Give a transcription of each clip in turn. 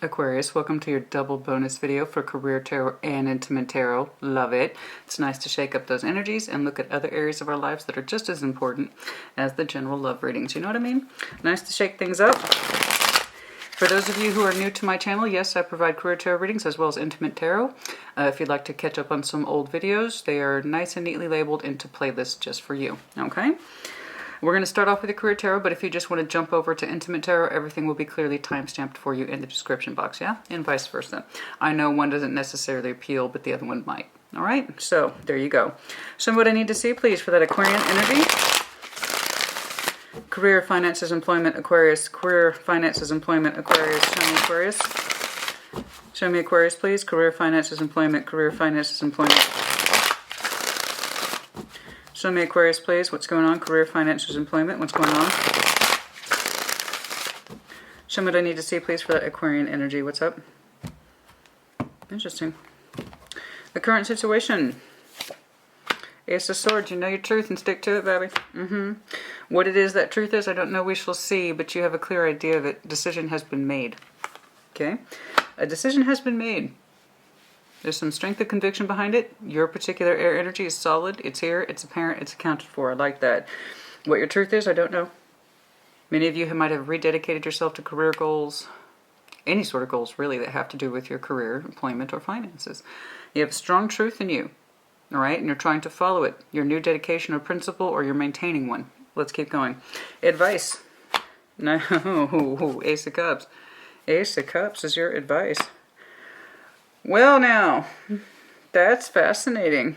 Aquarius, welcome to your double bonus video for Career Tarot and Intimate Tarot. Love it. It's nice to shake up those energies and look at other areas of our lives that are just as important as the general love readings. You know what I mean? Nice to shake things up. For those of you who are new to my channel, yes, I provide Career Tarot readings as well as Intimate Tarot. If you'd like to catch up on some old videos, they are nice and neatly labeled into playlists just for you. Okay? We're going to start off with the Career Tarot, but if you just want to jump over to Intimate Tarot, everything will be clearly time-stamped for you in the description box, yeah? And vice versa. I know one doesn't necessarily appeal, but the other one might. All right? So, there you go. Show me what I need to see, please, for that Aquarian energy. Career, finances, employment, Aquarius. Career, finances, employment, Aquarius. Show me Aquarius. Show me Aquarius, please. Career, finances, employment, career, finances, employment. Show me Aquarius, please. What's going on? Career, finances, employment. What's going on? Show me what I need to see, please, for that Aquarian energy. What's up? Interesting. The current situation. Ace of Swords. You know your truth and stick to it, baby. What it is that truth is, I don't know. We shall see. But you have a clear idea of it. Decision has been made. Okay? A decision has been made. There's some strength of conviction behind it. Your particular air energy is solid. It's here. It's apparent. It's accounted for. I like that. What your truth is, I don't know. Many of you might have rededicated yourself to career goals. Any sort of goals, really, that have to do with your career, employment, or finances. You have a strong truth in you. All right? And you're trying to follow it. Your new dedication or principle, or you're maintaining one. Let's keep going. Advice. No. Ace of Cups. Ace of Cups is your advice. Well now, that's fascinating.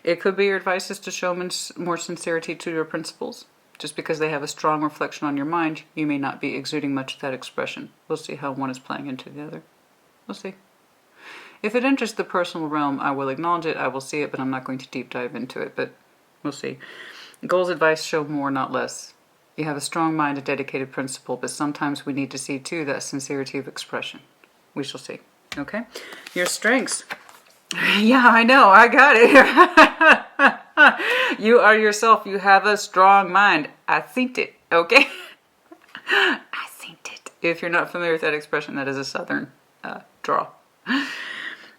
It could be your advice is to show more sincerity to your principles. Just because they have a strong reflection on your mind, you may not be exuding much of that expression. We'll see how one is playing into the other. We'll see. If it enters the personal realm, I will acknowledge it, I will see it, but I'm not going to deep dive into it, but we'll see. Goals advice show more, not less. You have a strong mind, a dedicated principle, but sometimes we need to see, too, that sincerity of expression. We shall see. Okay? Your strengths. Yeah, I know. I got it. You are yourself. You have a strong mind. I seen it. Okay? I seen it. If you're not familiar with that expression, that is a Southern draw.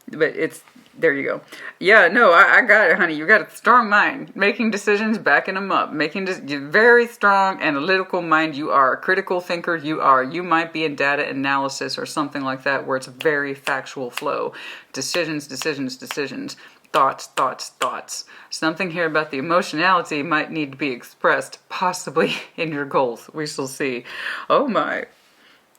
But there you go. Yeah, no, I got it, honey. You got a strong mind. Making decisions, backing them up. You're very strong analytical mind. You are a critical thinker. You are. You might be in data analysis or something like that where it's a very factual flow. Decisions. Thoughts. Something here about the emotionality might need to be expressed, possibly in your goals. We shall see. Oh my.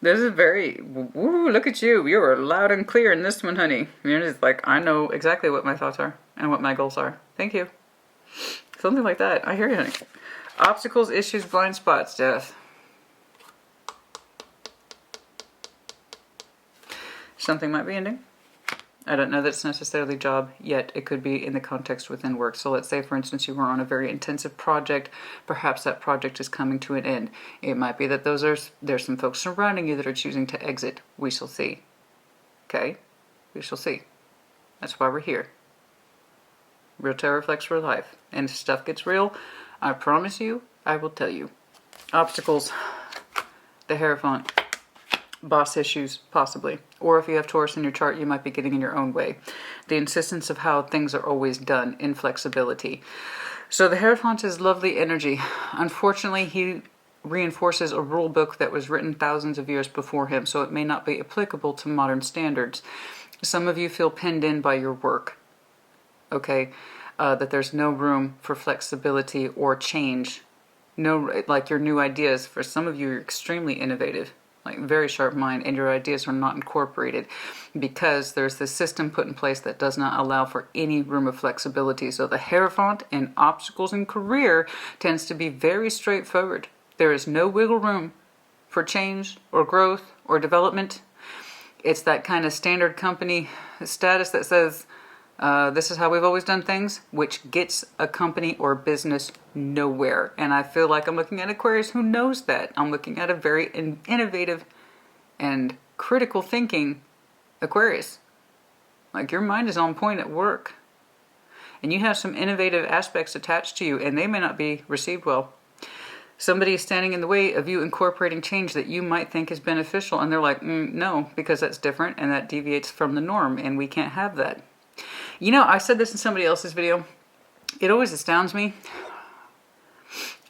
This is very, woo, look at you. You are loud and clear in this one, honey. You're just like, I know exactly what my thoughts are and what my goals are. Thank you. Something like that. I hear you, honey. Obstacles, issues, blind spots, death. Something might be ending. I don't know that it's necessarily job yet. It could be in the context within work. So let's say, for instance, you were on a very intensive project. Perhaps that project is coming to an end. It might be that there's some folks surrounding you that are choosing to exit. We shall see. Okay? We shall see. That's why we're here. Real tarot reflects real life. And if stuff gets real, I promise you, I will tell you. Obstacles. The Hierophant. Boss issues, possibly. Or if you have Taurus in your chart, you might be getting in your own way. The insistence of how things are always done, inflexibility. So the Hierophant is lovely energy. Unfortunately, he reinforces a rule book that was written thousands of years before him, so it may not be applicable to modern standards. Some of you feel pinned in by your work, okay? That there's no room for flexibility or change. No, like your new ideas. For some of you, you're extremely innovative. Like very sharp mind, and your ideas are not incorporated because there's this system put in place that does not allow for any room of flexibility. So the Hierophant and obstacles in career tends to be very straightforward. There is no wiggle room for change or growth or development. It's that kind of standard company status that says, this is how we've always done things, which gets a company or business nowhere. And I feel like I'm looking at Aquarius who knows that. I'm looking at a very innovative and critical thinking Aquarius. Like your mind is on point at work. And you have some innovative aspects attached to you, and they may not be received well. Somebody is standing in the way of you incorporating change that you might think is beneficial, and they're like, no, because that's different and that deviates from the norm, and we can't have that. You know, I said this in somebody else's video. It always astounds me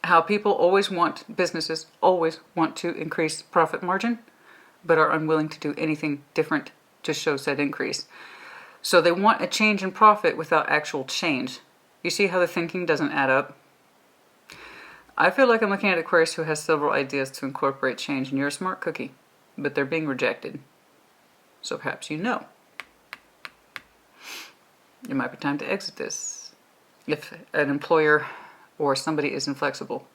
how businesses always want to increase profit margin, but are unwilling to do anything different to show said increase. So they want a change in profit without actual change. You see how the thinking doesn't add up? I feel like I'm looking at Aquarius who has several ideas to incorporate change, and you're a smart cookie, but they're being rejected. So perhaps you know. It might be time to exit this. If an employer or somebody is inflexible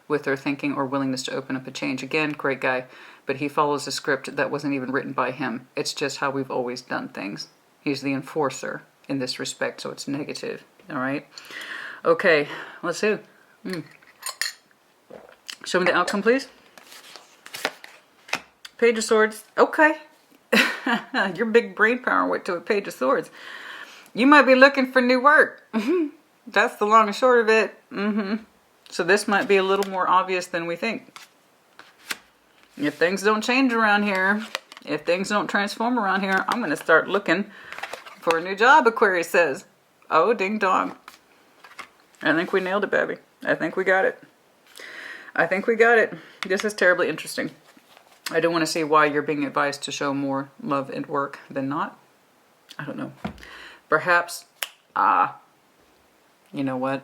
with their thinking or willingness to open up a change. Again, great guy, but he follows a script that wasn't even written by him. It's just how we've always done things. He's the enforcer in this respect, so it's negative. All right? Okay, let's see. Show me the outcome, please. Page of Swords. Okay. Your big brain power went to a Page of Swords. You might be looking for new work. That's the long and short of it. So this might be a little more obvious than we think. If things don't change around here, if things don't transform around here, I'm going to start looking for a new job, Aquarius says. Oh, ding dong. I think we nailed it, baby. I think we got it. I think we got it. This is terribly interesting. I do want to see why you're being advised to show more love and work than not. I don't know. Perhaps, you know what?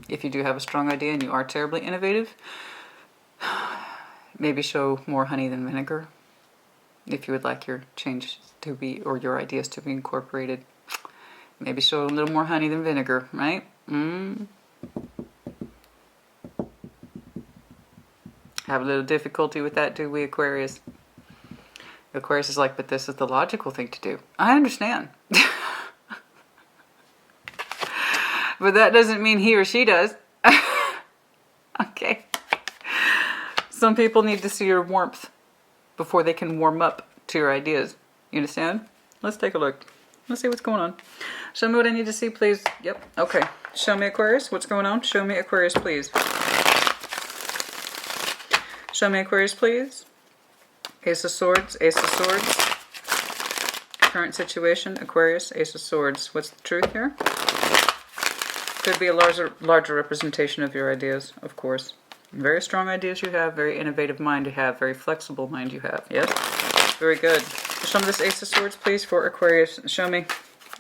If you do have a strong idea and you are terribly innovative, maybe show more honey than vinegar. If you would like your change to be, or your ideas to be incorporated, maybe show a little more honey than vinegar, right? Have a little difficulty with that, do we, Aquarius? Aquarius is like, but this is the logical thing to do. I understand. But that doesn't mean he or she does. Okay. Some people need to see your warmth before they can warm up to your ideas. You understand? Let's take a look. Let's see what's going on. Show me what I need to see, please. Yep. Okay. Show me, Aquarius. What's going on? Show me, Aquarius, please. Show me, Aquarius, please. Ace of Swords. Ace of Swords. Current situation. Aquarius. Ace of Swords. What's the truth here? Could be a larger representation of your ideas, of course. Very strong ideas you have. Very innovative mind you have. Very flexible mind you have. Yes? Very good. Show me this Ace of Swords, please, for Aquarius. Show me.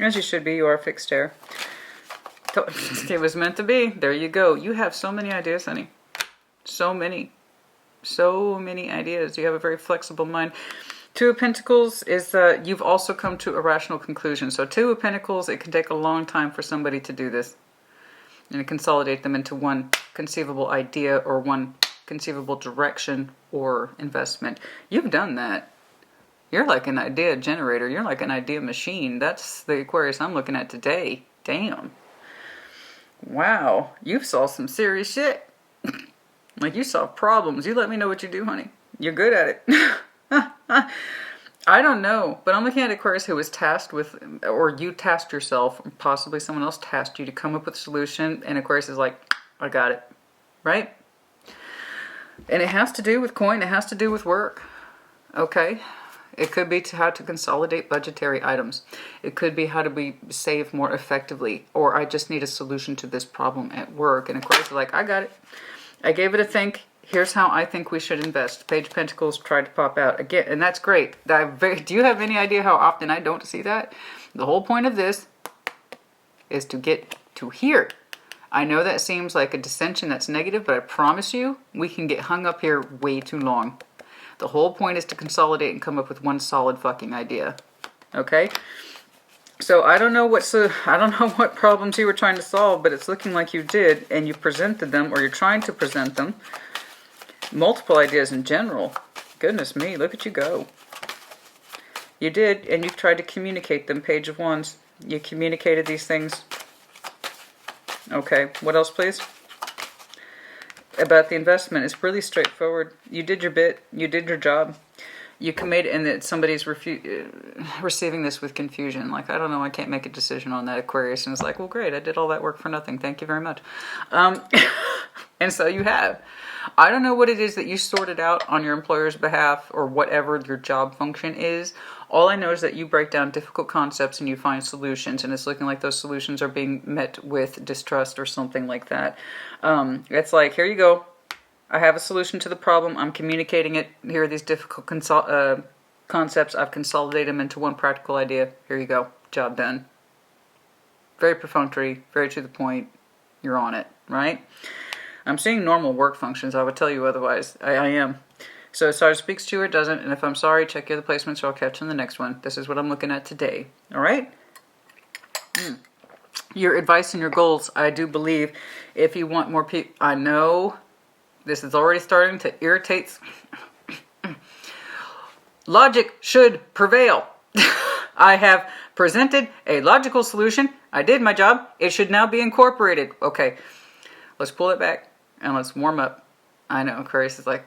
As you should be. You are fixed there. It was meant to be. There you go. You have so many ideas, honey. So many. So many ideas. You have a very flexible mind. Two of Pentacles is you've also come to a rational conclusion. So Two of Pentacles, it can take a long time for somebody to do this. And consolidate them into one conceivable idea or one conceivable direction or investment. You've done that. You're like an idea generator. You're like an idea machine. That's the Aquarius I'm looking at today. Damn. Wow. You've solved some serious shit. Like, you solve problems. You let me know what you do, honey. You're good at it. I don't know, but I'm looking at Aquarius who was tasked with, or you tasked yourself, possibly someone else tasked you to come up with a solution, and Aquarius is like, I got it, right? And it has to do with coin, it has to do with work, okay? It could be how to consolidate budgetary items. It could be how do we save more effectively, or I just need a solution to this problem at work, and Aquarius is like, I got it. I gave it a think. Here's how I think we should invest. Page of Pentacles tried to pop out again, and that's great. Do you have any idea how often I don't see that? The whole point of this is to get to here. I know that seems like a dissension that's negative, but I promise you, we can get hung up here way too long. The whole point is to consolidate and come up with one solid fucking idea. Okay? So I don't know what problems you were trying to solve, but it's looking like you did, and you presented them, or you're trying to present them. Multiple ideas in general. Goodness me, look at you go. You did, and you've tried to communicate them. Page of Wands. You communicated these things. Okay, what else, please? About the investment, it's really straightforward. You did your bit. You did your job. You committed, and that somebody's receiving this with confusion. Like, I don't know, I can't make a decision on that, Aquarius. And it's like, well, great, I did all that work for nothing. Thank you very much. And And so you have. I don't know what it is that you sorted out on your employer's behalf or whatever your job function is. All I know is that you break down difficult concepts and you find solutions, and it's looking like those solutions are being met with distrust or something like that. It's like, here you go. I have a solution to the problem. I'm communicating it. Here are these difficult concepts. I've consolidated them into one practical idea. Here you go. Job done. Very perfunctory, very to the point. You're on it, right? I'm seeing normal work functions. I would tell you otherwise. I am. So Sarge speaks to you or doesn't, and if I'm sorry, check your other placements or I'll catch you in the next one. This is what I'm looking at today. All right? Your advice and your goals, I do believe, if you want more people, I know this is already starting to irritate. Logic should prevail. I have presented a logical solution. I did my job. It should now be incorporated. Okay, let's pull it back and let's warm up. I know, Aquarius is like,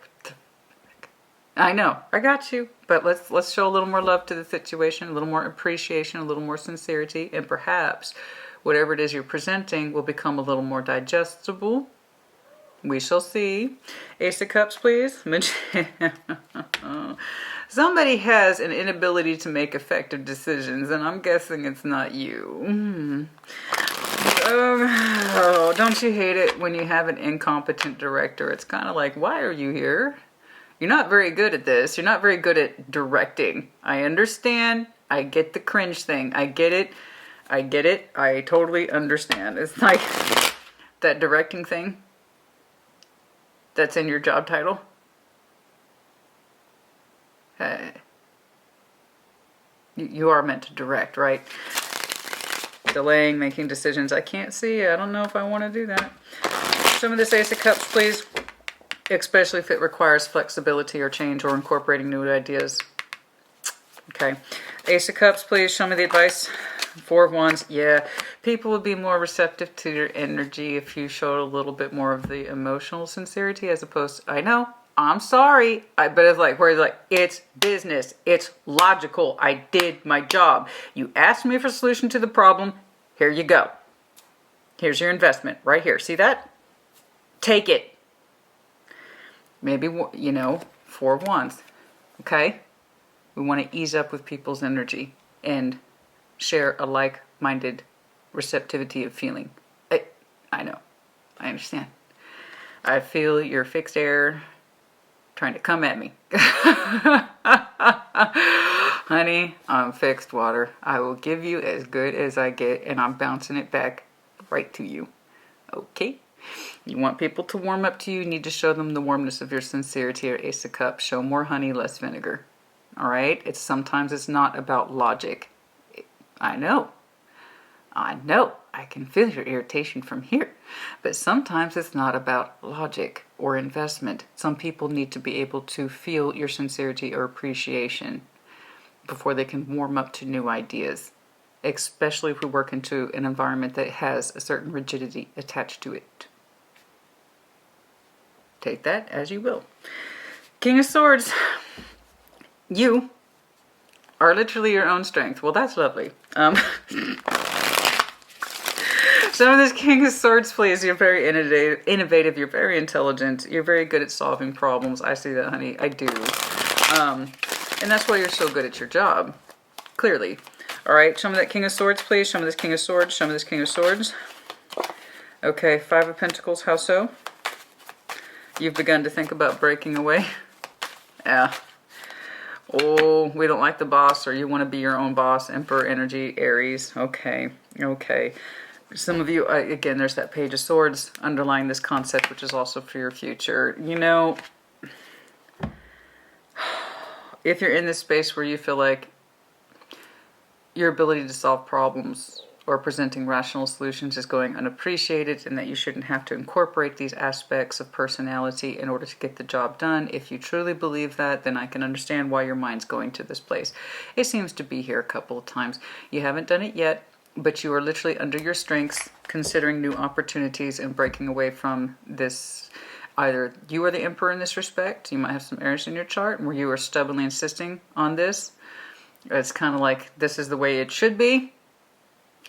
I know, I got you. But let's show a little more love to the situation, a little more appreciation, a little more sincerity, and perhaps whatever it is you're presenting will become a little more digestible. We shall see. Ace of Cups, please. Somebody has an inability to make effective decisions, and I'm guessing it's not you. Oh, don't you hate it when you have an incompetent director? It's kind of like, why are you here? You're not very good at this. You're not very good at directing. I understand. I get the cringe thing. I get it. I get it. I totally understand. It's like that directing thing that's in your job title. You are meant to direct, right? Delaying, making decisions. I can't see. I don't know if I want to do that. Some of this Ace of Cups, please. Especially if it requires flexibility or change or incorporating new ideas. Okay. Ace of Cups, please. Show me the advice. Four of Wands. Yeah. People would be more receptive to your energy if you showed a little bit more of the emotional sincerity as opposed to, I know, I'm sorry. But it's like, where it's like, it's business. It's logical. I did my job. You asked me for a solution to the problem. Here you go. Here's your investment right here. See that? Take it. Maybe, you know, Four of Wands. Okay? We want to ease up with people's energy and share a like-minded receptivity of feeling. I know. I understand. I feel your fixed air trying to come at me. Honey, I'm fixed water. I will give you as good as I get, and I'm bouncing it back right to you. Okay? You want people to warm up to you, you need to show them the warmness of your sincerity or Ace of Cups. Show more honey, less vinegar. All right? Sometimes it's not about logic. I know. I can feel your irritation from here. But sometimes it's not about logic or investment. Some people need to be able to feel your sincerity or appreciation before they can warm up to new ideas, especially if we work into an environment that has a certain rigidity attached to it. Take that as you will. King of Swords. You are literally your own strength. Well, that's lovely. Some of this King of Swords, please. You're very innovative. You're very intelligent. You're very good at solving problems. I see that, honey. I do. And that's why you're so good at your job. Clearly. All right. Show me that King of Swords, please. Show me this King of Swords. Show me this King of Swords. Okay. Five of Pentacles. How so? You've begun to think about breaking away. Yeah. Oh, we don't like the boss, or you want to be your own boss. Emperor energy, Aries. Okay. Okay. Some of you, again, there's that Page of Swords underlying this concept, which is also for your future. You know, if you're in this space where you feel like your ability to solve problems or presenting rational solutions is going unappreciated and that you shouldn't have to incorporate these aspects of personality in order to get the job done, if you truly believe that, then I can understand why your mind's going to this place. It seems to be here a couple of times. You haven't done it yet, but you are literally under your strengths, considering new opportunities and breaking away from this. Either you are the emperor in this respect, you might have some Aries in your chart where you are stubbornly insisting on this. It's kind of like this is the way it should be,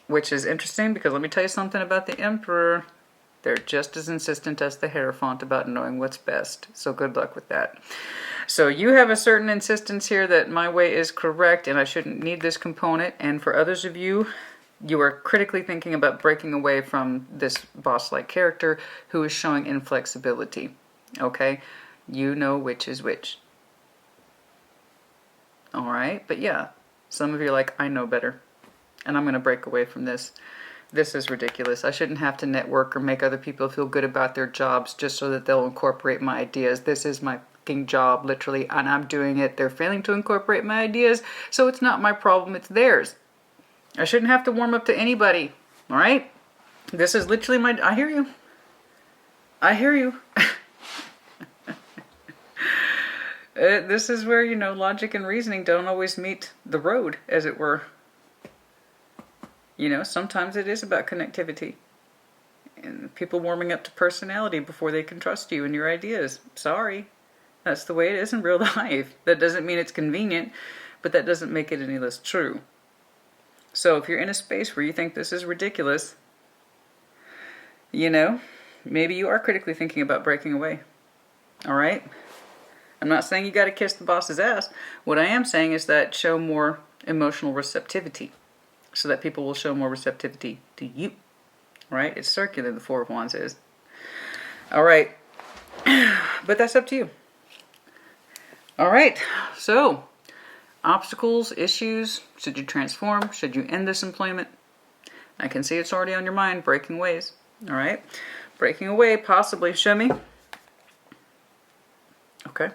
which is interesting because let me tell you something about the emperor. They're just as insistent as the Hierophant about knowing what's best. So good luck with that. So you have a certain insistence here that my way is correct and I shouldn't need this component. And for others of you, you are critically thinking about breaking away from this boss-like character who is showing inflexibility. Okay? You know which is which. Alright? But yeah, some of you are like, I know better. And I'm going to break away from this. This is ridiculous. I shouldn't have to network or make other people feel good about their jobs just so that they'll incorporate my ideas. This is my fucking job, literally, and I'm doing it. They're failing to incorporate my ideas, so it's not my problem, it's theirs. I shouldn't have to warm up to anybody, all right? This is literally my... I hear you. I hear you. This is where, you know, logic and reasoning don't always meet the road, as it were. You know, sometimes it is about connectivity. And people warming up to personality before they can trust you and your ideas. Sorry. That's the way it is in real life. That doesn't mean it's convenient, but that doesn't make it any less true. So if you're in a space where you think this is ridiculous, you know, maybe you are critically thinking about breaking away. All right? I'm not saying you got to kiss the boss's ass. What I am saying is that show more emotional receptivity so that people will show more receptivity to you. Right? It's circular, the Four of Wands is. All right. But that's up to you. All right. So, obstacles, issues. Should you transform? Should you end this employment? I can see it's already on your mind. Breaking ways. All right. Breaking away, possibly. Show me. Okay.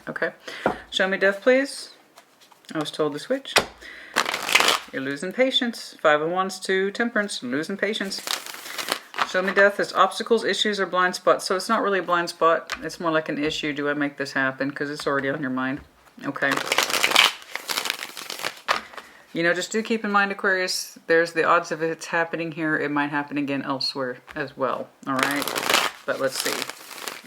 Okay. Show me death, please. I was told to switch. You're losing patience. 5 of Wands to Temperance. Losing patience. Show me death as obstacles, issues, or blind spots. So it's not really a blind spot. It's more like an issue. Do I make this happen? Because it's already on your mind. Okay. You know, just do keep in mind, Aquarius, there's the odds of it's happening here. It might happen again elsewhere as well. All right. But let's see.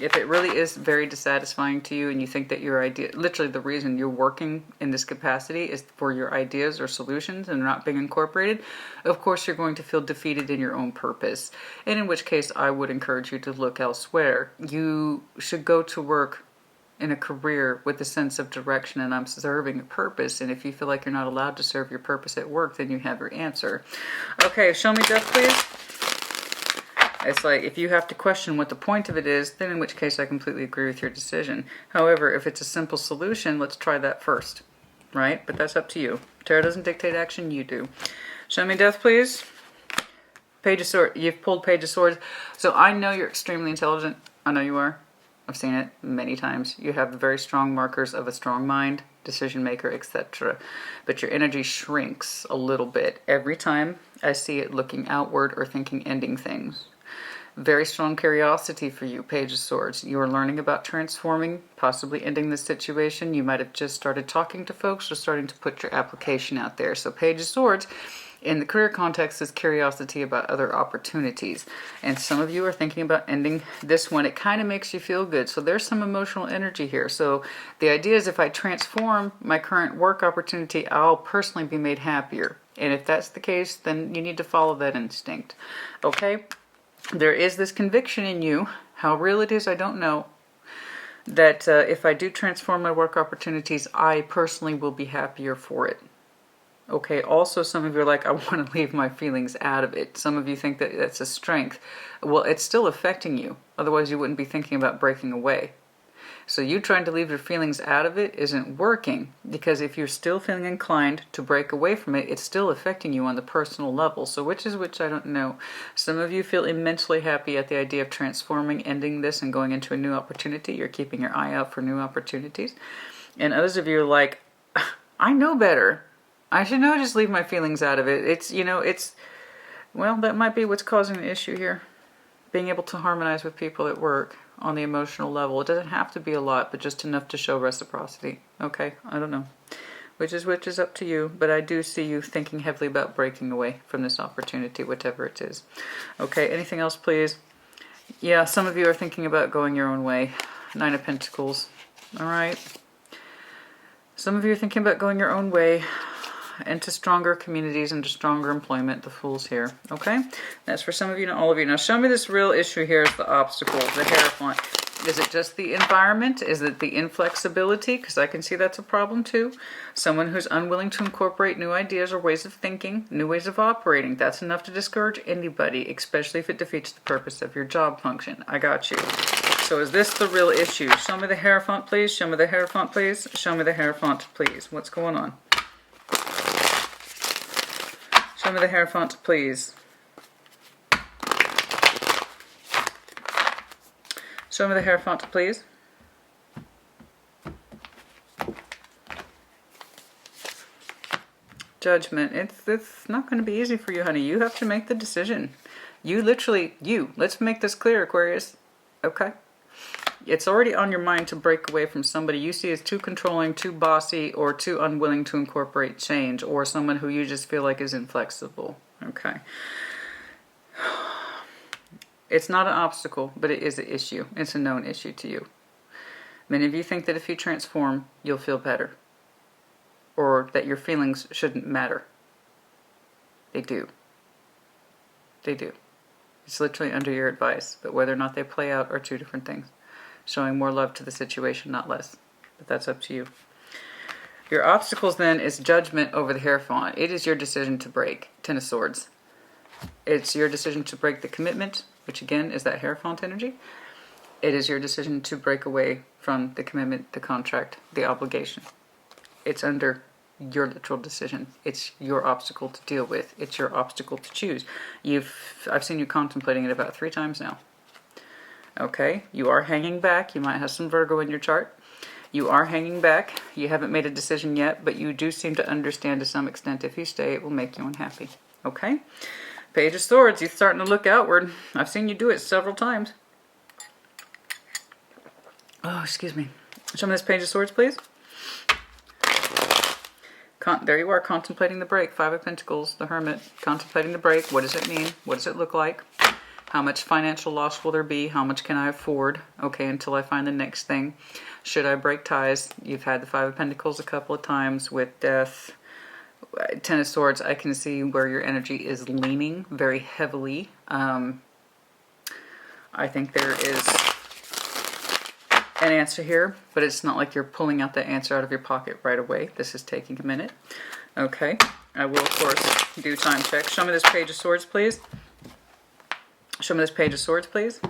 If it really is very dissatisfying to you and you think that your idea, literally the reason you're working in this capacity is for your ideas or solutions and not being incorporated, of course you're going to feel defeated in your own purpose. And in which case I would encourage you to look elsewhere. You should go to work in a career with a sense of direction and I'm serving a purpose. And if you feel like you're not allowed to serve your purpose at work, then you have your answer. Okay, show me death, please. It's like, if you have to question what the point of it is, then in which case I completely agree with your decision. However, if it's a simple solution, let's try that first. Right? But that's up to you. Tarot doesn't dictate action, you do. Show me death, please. Page of Swords. You've pulled Page of Swords. So I know you're extremely intelligent. I know you are. I've seen it many times. You have very strong markers of a strong mind, decision maker, etc. But your energy shrinks a little bit every time I see it looking outward or thinking ending things. Very strong curiosity for you, Page of Swords. You are learning about transforming, possibly ending this situation. You might have just started talking to folks or starting to put your application out there. So Page of Swords, in the career context, is curiosity about other opportunities. And some of you are thinking about ending this one. It kind of makes you feel good. So there's some emotional energy here. So the idea is if I transform my current work opportunity, I'll personally be made happier. And if that's the case, then you need to follow that instinct. Okay? There is this conviction in you, how real it is I don't know, that if I do transform my work opportunities, I personally will be happier for it. Okay, also some of you are like, I want to leave my feelings out of it. Some of you think that that's a strength. Well, it's still affecting you. Otherwise you wouldn't be thinking about breaking away. So you trying to leave your feelings out of it isn't working, because if you're still feeling inclined to break away from it, it's still affecting you on the personal level. So which is which, I don't know. Some of you feel immensely happy at the idea of transforming, ending this, and going into a new opportunity. You're keeping your eye out for new opportunities. And others of you are like, I know better. I should know, just leave my feelings out of it. It's, you know, it's, well, that might be what's causing the issue here. Being able to harmonize with people at work on the emotional level. It doesn't have to be a lot, but just enough to show reciprocity. Okay, I don't know. Which is up to you, but I do see you thinking heavily about breaking away from this opportunity, whatever it is. Okay, anything else, please? Yeah, some of you are thinking about going your own way. 9 of Pentacles. All right. Some of you are thinking about going your own way. into stronger communities, into stronger employment, the Fool's here, okay? That's for some of you, not all of you. Now show me this real issue here is the obstacle, the Hierophant. Is it just the environment? Is it the inflexibility? Because I can see that's a problem too. Someone who's unwilling to incorporate new ideas or ways of thinking, new ways of operating. That's enough to discourage anybody, especially if it defeats the purpose of your job function. I got you. So is this the real issue? Show me the Hierophant, please. Show me the Hierophant, please. Show me the Hierophant, please. What's going on? Show me the Hierophant, please. Show me the Hierophant, please. Judgment. It's not going to be easy for you, honey. You have to make the decision. Let's make this clear, Aquarius. Okay? It's already on your mind to break away from somebody you see as too controlling, too bossy, or too unwilling to incorporate change, or someone who you just feel like is inflexible. Okay? It's not an obstacle, but it is an issue. It's a known issue to you. Many of you think that if you transform, you'll feel better. Or that your feelings shouldn't matter. They do. They do. It's literally under your advice. But whether or not they play out are two different things. Showing more love to the situation, not less. But that's up to you. Your obstacles then is judgment over the Hierophant. It is your decision to break. Ten of Swords. It's your decision to break the commitment, which again is that Hierophant energy. It is your decision to break away from the commitment, the contract, the obligation. It's under your literal decision. It's your obstacle to deal with. It's your obstacle to choose. I've seen you contemplating it about 3 times now. Okay, you are hanging back. You might have some Virgo in your chart. You are hanging back. You haven't made a decision yet, but you do seem to understand to some extent if you stay, it will make you unhappy. Okay? Page of Swords, you're starting to look outward. I've seen you do it several times. Oh, excuse me. Show me this Page of Swords, please. There you are, contemplating the break. 5 of Pentacles, the Hermit. Contemplating the break. What does it mean? What does it look like? How much financial loss will there be? How much can I afford? Okay, until I find the next thing. Should I break ties? You've had the 5 of Pentacles a couple of times with Death. 10 of Swords, I can see where your energy is leaning very heavily. I think there is an answer here, but it's not like you're pulling out the answer out of your pocket right away. This is taking a minute. Okay, I will, of course, do time check. Show me this Page of Swords, please. Show me this Page of Swords, please.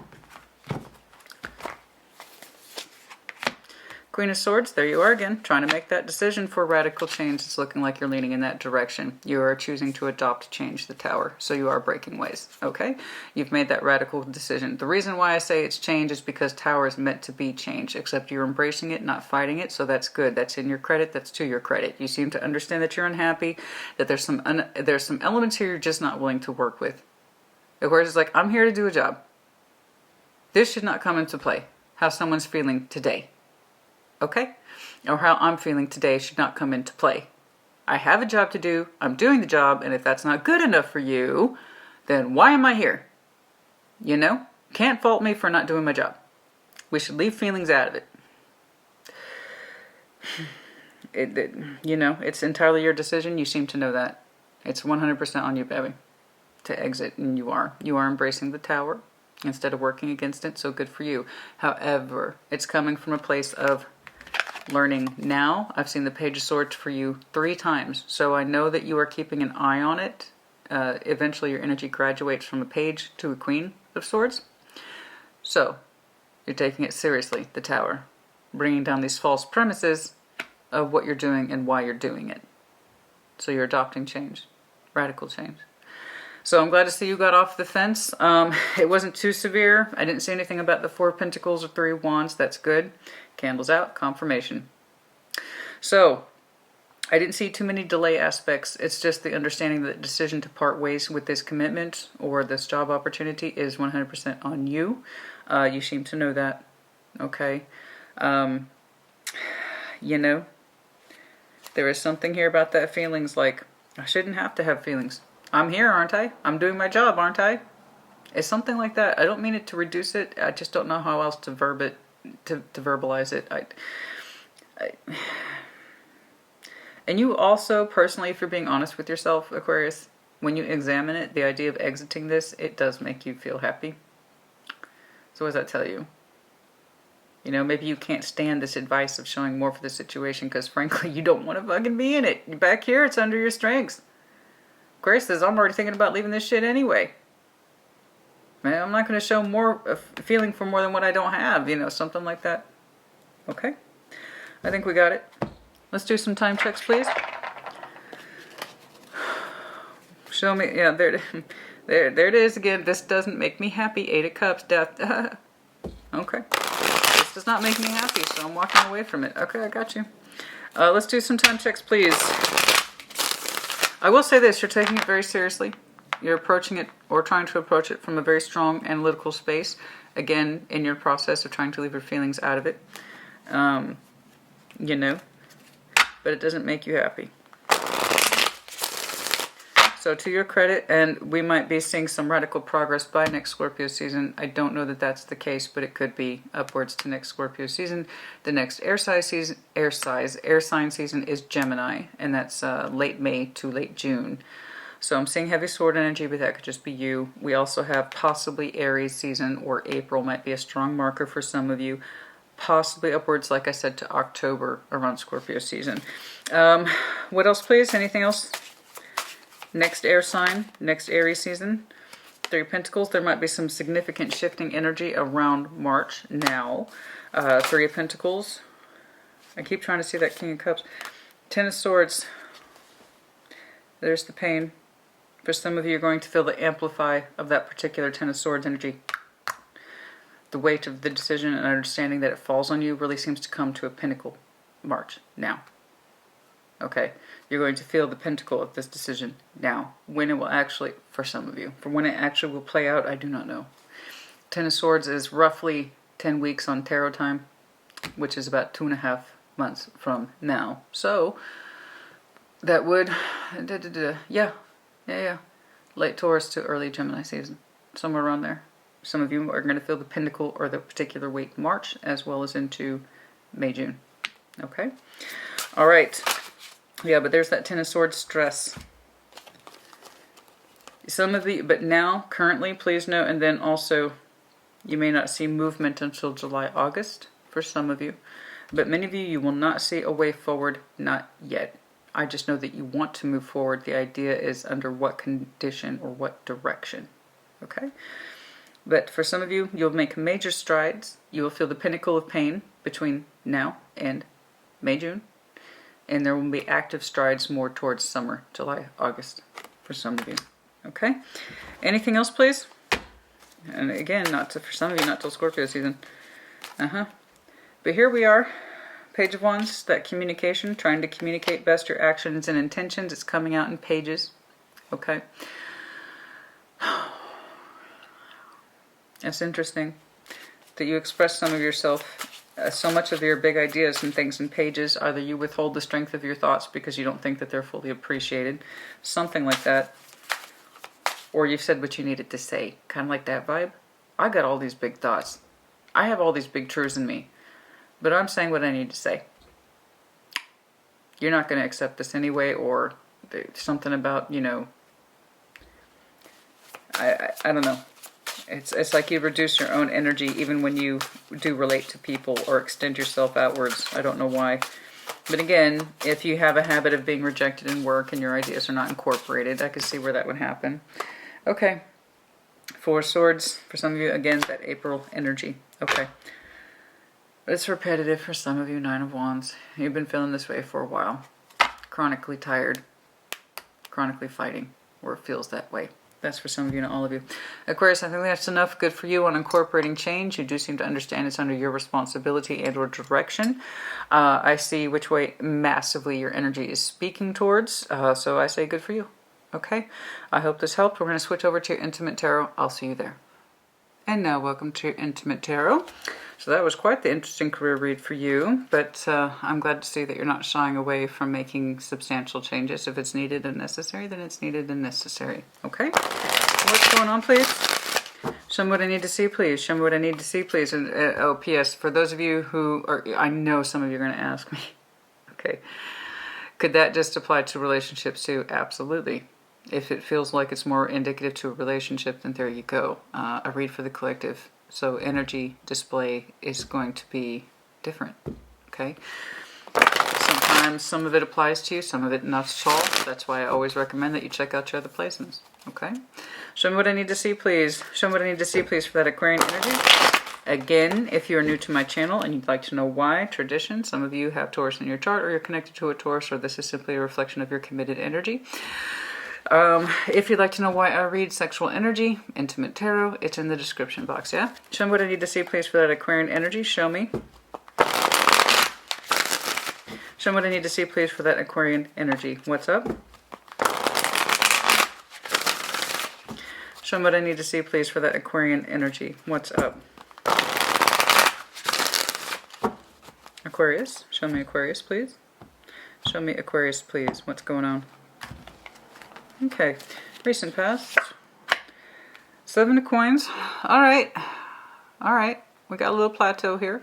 Queen of Swords, there you are again, trying to make that decision for radical change. It's looking like you're leaning in that direction. You are choosing to adopt change, the Tower, so you are breaking ways, okay? You've made that radical decision. The reason why I say it's change is because Tower is meant to be change, except you're embracing it, not fighting it, so that's good. That's in your credit, that's to your credit. You seem to understand that you're unhappy, that there's some elements here you're just not willing to work with. Whereas it's like, I'm here to do a job. This should not come into play. How someone's feeling today. Okay? Or how I'm feeling today should not come into play. I have a job to do, I'm doing the job, and if that's not good enough for you, then why am I here? You know? Can't fault me for not doing my job. We should leave feelings out of it. You know, it's entirely your decision. You seem to know that. It's 100% on you, baby, to exit, and you are. You are embracing the Tower instead of working against it, so good for you. However, it's coming from a place of learning now. I've seen the Page of Swords for you 3 times, so I know that you are keeping an eye on it. Eventually your energy graduates from a Page to a Queen of Swords. So, you're taking it seriously, the Tower. Bringing down these false premises of what you're doing and why you're doing it. So you're adopting change. Radical change. So I'm glad to see you got off the fence. It wasn't too severe. I didn't see anything about the 4 of Pentacles or 3 of Wands. That's good. Candles out. Confirmation. So, I didn't see too many delay aspects. It's just the understanding that the decision to part ways with this commitment or this job opportunity is 100% on you. You seem to know that. Okay. You know, there is something here about that feelings like, I shouldn't have to have feelings. I'm here, aren't I? I'm doing my job, aren't I? It's something like that. I don't mean it to reduce it. I just don't know how else to verbalize it. And you also, personally, if you're being honest with yourself, Aquarius, when you examine it, the idea of exiting this, it does make you feel happy. So what does that tell you? You know, maybe you can't stand this advice of showing more for the situation because, frankly, you don't want to fucking be in it. Back here, it's under your strengths. Aquarius says, I'm already thinking about leaving this shit anyway. Man, I'm not going to show more feeling for more than what I don't have, you know, something like that. Okay? I think we got it. Let's do some time checks, please. Show me, yeah, there it is again. This doesn't make me happy. 8 of Cups, Death. Okay. This does not make me happy, so I'm walking away from it. Okay, I got you. Let's do some time checks, please. I will say this, you're taking it very seriously. You're approaching it, or trying to approach it, from a very strong analytical space. Again, in your process of trying to leave your feelings out of it. You know, but it doesn't make you happy. So to your credit, and we might be seeing some radical progress by next Scorpio season. I don't know that that's the case, but it could be upwards to next Scorpio season. The next air sign season is Gemini, and that's late May to late June. So I'm seeing heavy sword energy, but that could just be you. We also have possibly Aries season, or April might be a strong marker for some of you. Possibly upwards, like I said, to October around Scorpio season. What else, please? Anything else? Next air sign, next Aries season. 3 of Pentacles. There might be some significant shifting energy around March now. 3 of Pentacles. I keep trying to see that King of Cups. 10 of Swords. There's the pain. For some of you, you're going to feel the amplify of that particular 10 of Swords energy. The weight of the decision and understanding that it falls on you really seems to come to a pinnacle March now. Okay, you're going to feel the pinnacle of this decision now. When it will actually, for some of you, for when it actually will play out, I do not know. 10 of Swords is roughly 10 weeks on tarot time, which is about 2.5 months from now. So that would, yeah, late Taurus to early Gemini season, somewhere around there. Some of you are going to feel the pinnacle or the particular week March, as well as into May, June. Okay? All right. Yeah, but there's that 10 of Swords stress. Some of the, but now, currently, please note, and then also, you may not see movement until July, August, for some of you. But many of you, you will not see a way forward, not yet. I just know that you want to move forward. The idea is under what condition or what direction. Okay? But for some of you, you'll make major strides. You will feel the pinnacle of pain between now and May, June. And there will be active strides more towards summer, July, August, for some of you. Okay? Anything else, please? And again, for some of you, not till Scorpio season. But here we are. Page of Wands, that communication, trying to communicate best your actions and intentions. It's coming out in pages. Okay? It's interesting that you express some of yourself, so much of your big ideas and things in pages. Either you withhold the strength of your thoughts because you don't think that they're fully appreciated, something like that, or you've said what you needed to say, kind of like that vibe. I got all these big thoughts. I have all these big truths in me, but I'm saying what I need to say. You're not going to accept this anyway, or something about, you know, I don't know. It's like you reduce your own energy even when you do relate to people or extend yourself outwards. I don't know why. But again, if you have a habit of being rejected in work and your ideas are not incorporated, I can see where that would happen. Okay. 4 of Swords. For some of you, again, that April energy. Okay. But it's repetitive for some of you. 9 of Wands. You've been feeling this way for a while. Chronically tired. Chronically fighting. Or it feels that way. That's for some of you, not all of you. Aquarius, I think that's enough good for you on incorporating change. You do seem to understand it's under your responsibility and or direction. I see which way massively your energy is speaking towards. So I say good for you. Okay? I hope this helped. We're going to switch over to your Intimate Tarot. I'll see you there. And now welcome to your Intimate Tarot. So that was quite the interesting career read for you, but I'm glad to see that you're not shying away from making substantial changes. If it's needed and necessary, then it's needed and necessary. Okay? What's going on, please? Show me what I need to see, please. Show me what I need to see, please. And P.S. For those of you who are, I know some of you are going to ask me. Okay. Could that just apply to relationships too? Absolutely. If it feels like it's more indicative to a relationship, then there you go. A read for the collective. So energy display is going to be different. Okay. Sometimes some of it applies to you, some of it not at all. That's why I always recommend that you check out your other placements. Okay. Show me what I need to see, please. Show me what I need to see, please, for that Aquarian energy. Again, if you're new to my channel and you'd like to know why, tradition, some of you have Taurus in your chart, or you're connected to a Taurus, or this is simply a reflection of your committed energy. If you'd like to know why I read sexual energy, intimate tarot, it's in the description box, yeah? Show me what I need to see, please, for that Aquarian energy. Show me. Show me what I need to see, please, for that Aquarian energy. What's up? Show me what I need to see, please, for that Aquarian energy. What's up? Aquarius. Show me Aquarius, please. Show me Aquarius, please. What's going on? Okay. Recent past. 7 of coins. All right. All right. We got a little plateau here.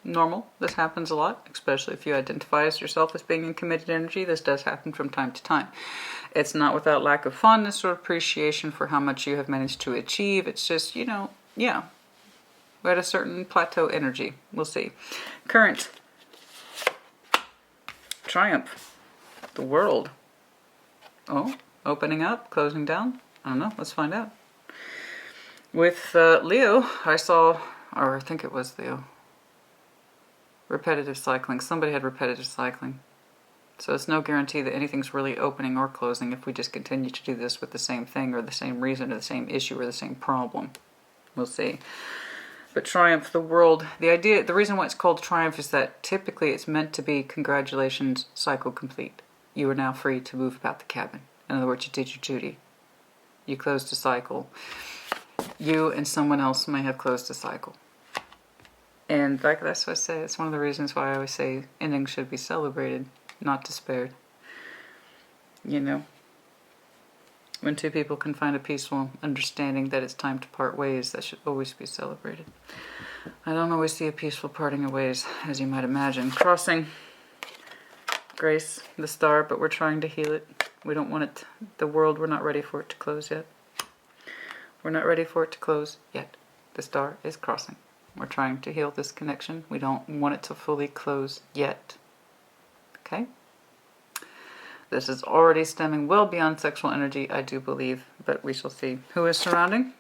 Normal. This happens a lot, especially if you identify as yourself as being in committed energy. This does happen from time to time. It's not without lack of fondness or appreciation for how much you have managed to achieve. It's just, you know, yeah. We're at a certain plateau energy. We'll see. Current. Triumph. The world. Oh, opening up, closing down. I don't know. Let's find out. With Leo, I saw, or I think it was Leo, repetitive cycling. Somebody had repetitive cycling. So it's no guarantee that anything's really opening or closing if we just continue to do this with the same thing or the same reason or the same issue or the same problem. We'll see. But triumph, the world, the idea, the reason why it's called triumph is that typically it's meant to be congratulations, cycle complete. You are now free to move about the cabin. In other words, you did your duty. You closed a cycle. You and someone else may have closed a cycle. And that's what I say. It's one of the reasons why I always say endings should be celebrated, not despaired. You know, when two people can find a peaceful understanding that it's time to part ways, that should always be celebrated. I don't always see a peaceful parting of ways, as you might imagine. Crossing, grace, the star, but we're trying to heal it. We don't want it, the world, we're not ready for it to close yet. We're not ready for it to close yet. The star is crossing. We're trying to heal this connection. We don't want it to fully close yet. Okay? This is already stemming well beyond sexual energy, I do believe, but we shall see. Who is surrounding?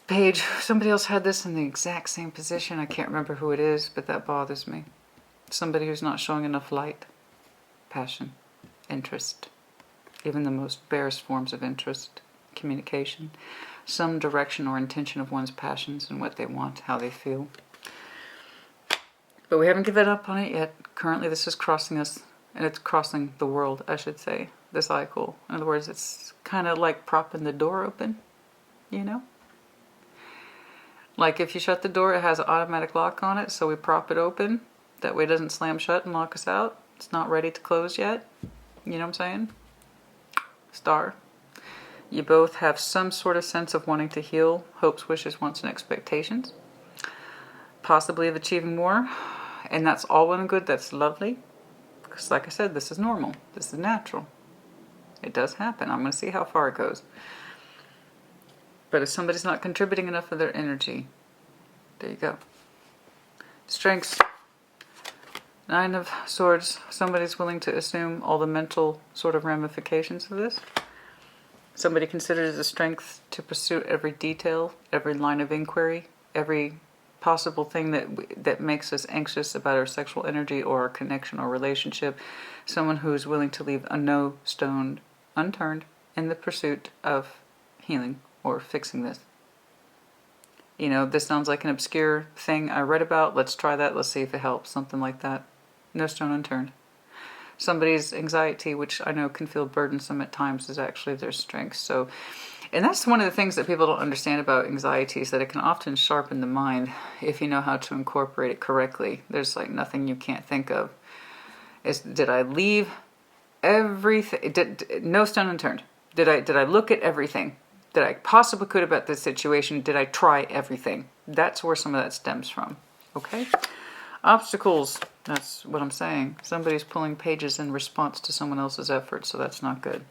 Page. Somebody else had this in the exact same position. I can't remember who it is, but that bothers me. Somebody who's not showing enough light, passion, interest, even the most barest forms of interest, communication, some direction or intention of one's passions and what they want, how they feel. But we haven't given up on it yet. Currently this is crossing us, and it's crossing the world, I should say, the cycle. In other words, it's kind of like propping the door open, you know? Like if you shut the door, it has an automatic lock on it, so we prop it open. That way it doesn't slam shut and lock us out. It's not ready to close yet. You know what I'm saying? Star. You both have some sort of sense of wanting to heal, hopes, wishes, wants, and expectations. Possibly of achieving more. And that's all well and good. That's lovely. Because like I said, this is normal. This is natural. It does happen. I'm going to see how far it goes. But if somebody's not contributing enough of their energy, there you go. Strengths. 9 of Swords. Somebody's willing to assume all the mental sort of ramifications of this. Somebody considers it a strength to pursue every detail, every line of inquiry, every possible thing that makes us anxious about our sexual energy or our connection or relationship. Someone who is willing to leave no stone unturned in the pursuit of healing or fixing this. You know, this sounds like an obscure thing I read about. Let's try that. Let's see if it helps. Something like that. No stone unturned. Somebody's anxiety, which I know can feel burdensome at times, is actually their strength. So, and that's one of the things that people don't understand about anxiety, is that it can often sharpen the mind if you know how to incorporate it correctly. There's like nothing you can't think of. Did I leave everything? No stone unturned. Did I look at everything that I possibly could about this situation? Did I try everything? That's where some of that stems from. Okay? Obstacles. That's what I'm saying. Somebody's pulling pages in response to someone else's effort, so that's not good.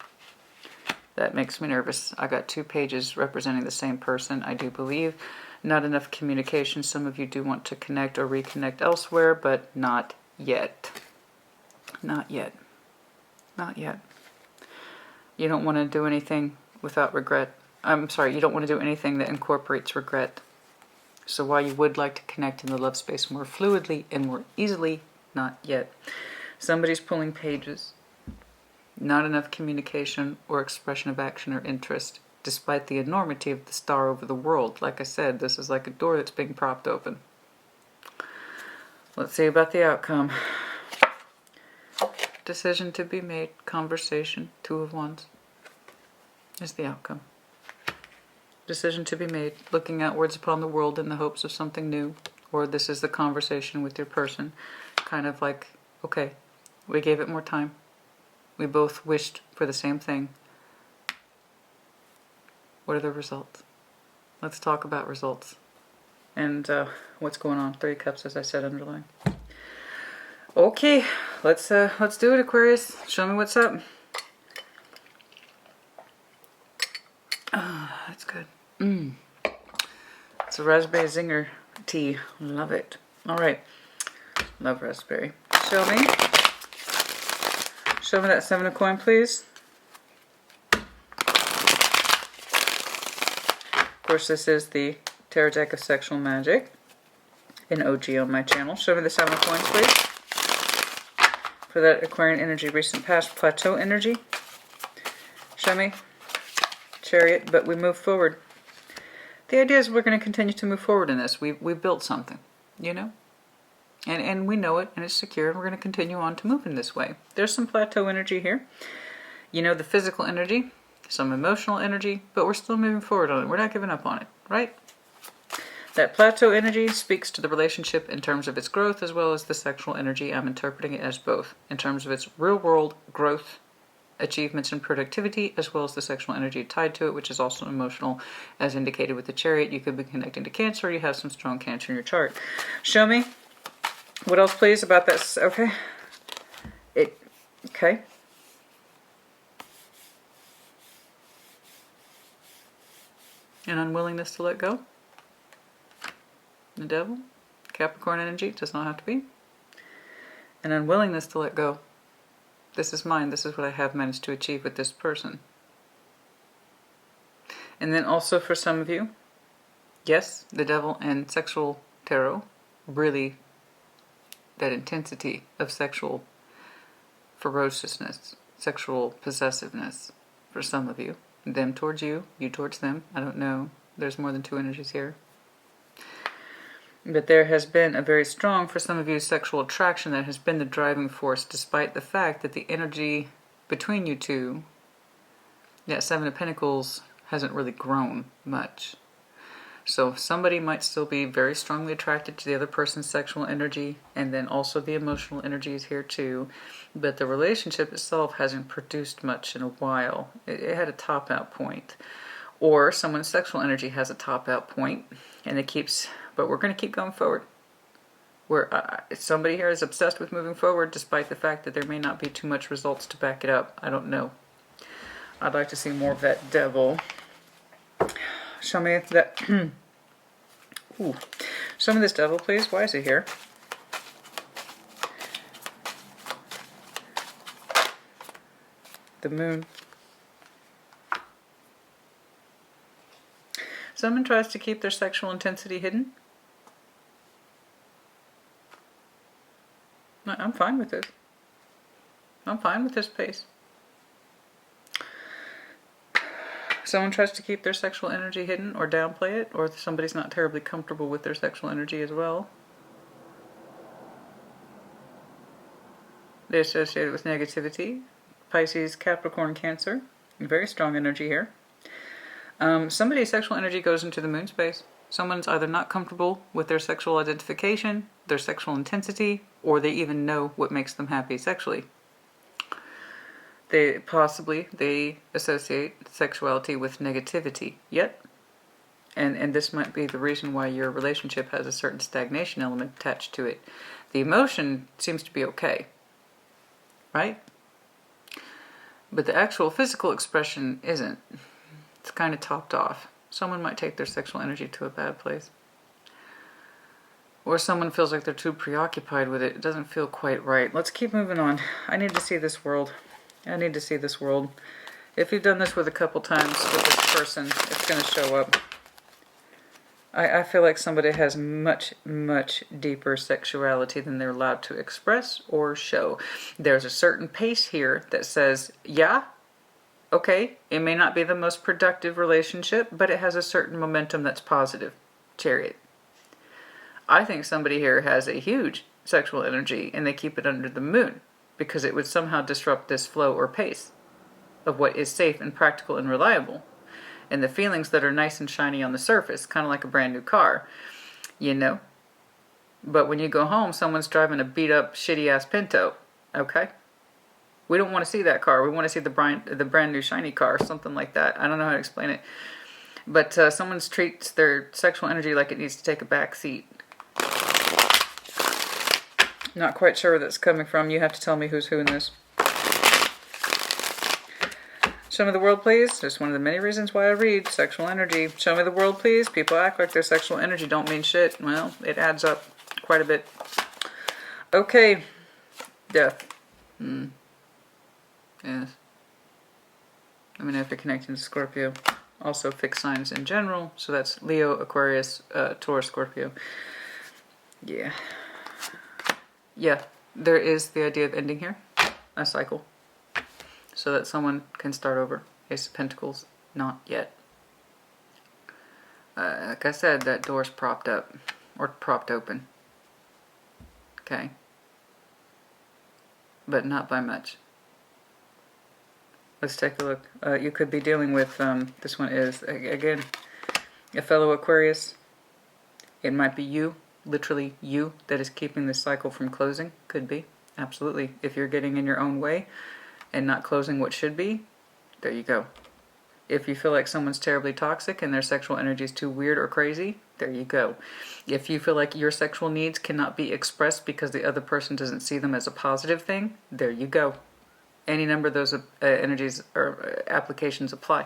That makes me nervous. I got 2 pages representing the same person, I do believe. Not enough communication. Some of you do want to connect or reconnect elsewhere, but not yet. Not yet. Not yet. You don't want to do anything without regret. I'm sorry, you don't want to do anything that incorporates regret. So while you would like to connect in the love space more fluidly and more easily, not yet. Somebody's pulling pages. Not enough communication or expression of action or interest, despite the enormity of the star over the world. Like I said, this is like a door that's being propped open. Let's see about the outcome. Decision to be made, conversation, 2 of Wands is the outcome. Decision to be made, looking outwards upon the world in the hopes of something new, or this is the conversation with your person, kind of like, okay, we gave it more time. We both wished for the same thing. What are the results? Let's talk about results. And what's going on? 3 cups, as I said, underlying. Okay, let's do it, Aquarius. Show me what's up. Ah, that's good. It's a raspberry zinger tea. Love it. All right. Love raspberry. Show me that 7 of coin, please. Of course, this is the Tarot deck of Sexual Magic, an OG on my channel. Show me the 7 of coins, please. For that Aquarian energy, recent past plateau energy. Show me Chariot, but we move forward. The idea is we're going to continue to move forward in this. We built something, you know? And we know it, and it's secure, and we're going to continue on to move in this way. There's some plateau energy here. You know, the physical energy, some emotional energy, but we're still moving forward on it. We're not giving up on it, right? That plateau energy speaks to the relationship in terms of its growth, as well as the sexual energy. I'm interpreting it as both, in terms of its real-world growth, achievements and productivity, as well as the sexual energy tied to it, which is also emotional, as indicated with the Chariot. You could be connecting to Cancer, or you have some strong Cancer in your chart. Show me what else, please, about this? Okay. Okay. An unwillingness to let go. The Devil. Capricorn energy. Does not have to be. An unwillingness to let go. This is mine. This is what I have managed to achieve with this person. And then also for some of you, yes, the Devil and sexual tarot, really that intensity of sexual ferociousness, sexual possessiveness for some of you. Them towards you, you towards them. I don't know. There's more than 2 energies here. But there has been a very strong, for some of you, sexual attraction that has been the driving force, despite the fact that the energy between you two, that 7 of Pentacles, hasn't really grown much. So somebody might still be very strongly attracted to the other person's sexual energy, and then also the emotional energy is here too. But the relationship itself hasn't produced much in a while. It had a top-out point. Or someone's sexual energy has a top-out point, and it keeps... But we're going to keep going forward. Somebody here is obsessed with moving forward, despite the fact that there may not be too much results to back it up. I don't know. I'd like to see more of that Devil. Show me that... Ooh. Show me this Devil, please. Why is he here? The Moon. Someone tries to keep their sexual intensity hidden. No, I'm fine with this. I'm fine with this pace. Someone tries to keep their sexual energy hidden or downplay it, or somebody's not terribly comfortable with their sexual energy as well. They're associated with negativity. Pisces, Capricorn, Cancer. Very strong energy here. Somebody's sexual energy goes into the moon space. Someone's either not comfortable with their sexual identification, their sexual intensity, or they even know what makes them happy sexually. They associate sexuality with negativity. Yet, And this might be the reason why your relationship has a certain stagnation element attached to it. The emotion seems to be okay, right? But the actual physical expression isn't. It's kind of topped off. Someone might take their sexual energy to a bad place. Or someone feels like they're too preoccupied with it. It doesn't feel quite right. Let's keep moving on. I need to see this world. I need to see this world. If you've done this with a couple times with this person, it's going to show up. I feel like somebody has much, much deeper sexuality than they're allowed to express or show. There's a certain pace here that says, yeah, okay, it may not be the most productive relationship, but it has a certain momentum that's positive. Chariot. I think somebody here has a huge sexual energy and they keep it under the moon because it would somehow disrupt this flow or pace of what is safe and practical and reliable. And the feelings that are nice and shiny on the surface, kind of like a brand new car, you know? But when you go home, someone's driving a beat up, shitty ass Pinto, okay? We don't want to see that car. We want to see the brand new shiny car, something like that. I don't know how to explain it. But someone treats their sexual energy like it needs to take a back seat. Not quite sure where that's coming from. You have to tell me who's who in this. Show me the world, please. Just one of the many reasons why I read sexual energy. Show me the world, please. People act like their sexual energy don't mean shit. Well, it adds up quite a bit. Okay. Death. Yes. I mean, if you're connecting to Scorpio. Also fixed signs in general. So that's Leo, Aquarius, Taurus, Scorpio. Yeah. Yeah. There is the idea of ending here. A cycle. So that someone can start over. Ace of Pentacles, not yet. Like I said, that door's propped up. Or propped open. Okay. But not by much. Let's take a look. You could be dealing with, this one is, again, a fellow Aquarius. It might be you, literally you, that is keeping this cycle from closing. Could be, absolutely. If you're getting in your own way and not closing what should be, there you go. If you feel like someone's terribly toxic and their sexual energy is too weird or crazy, there you go. If you feel like your sexual needs cannot be expressed because the other person doesn't see them as a positive thing, there you go. Any number of those energies or applications apply.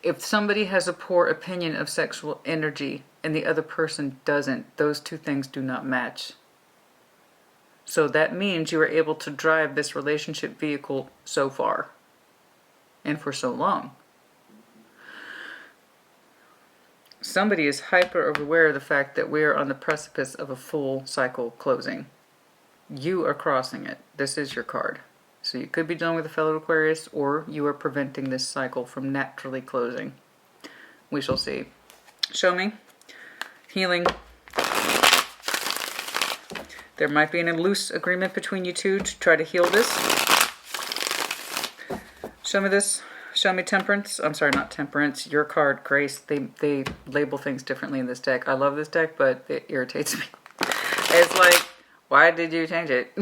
If somebody has a poor opinion of sexual energy and the other person doesn't, those two things do not match. So that means you are able to drive this relationship vehicle so far and for so long. Somebody is hyper aware of the fact that we are on the precipice of a full cycle closing. You are crossing it. This is your card. So you could be dealing with a fellow Aquarius, or you are preventing this cycle from naturally closing. We shall see. Show me. Healing. There might be an loose agreement between you two to try to heal this. Show me this. Show me temperance. I'm sorry, not temperance. Your card, grace. They label things differently in this deck. I love this deck, but it irritates me. It's like, why did you change it?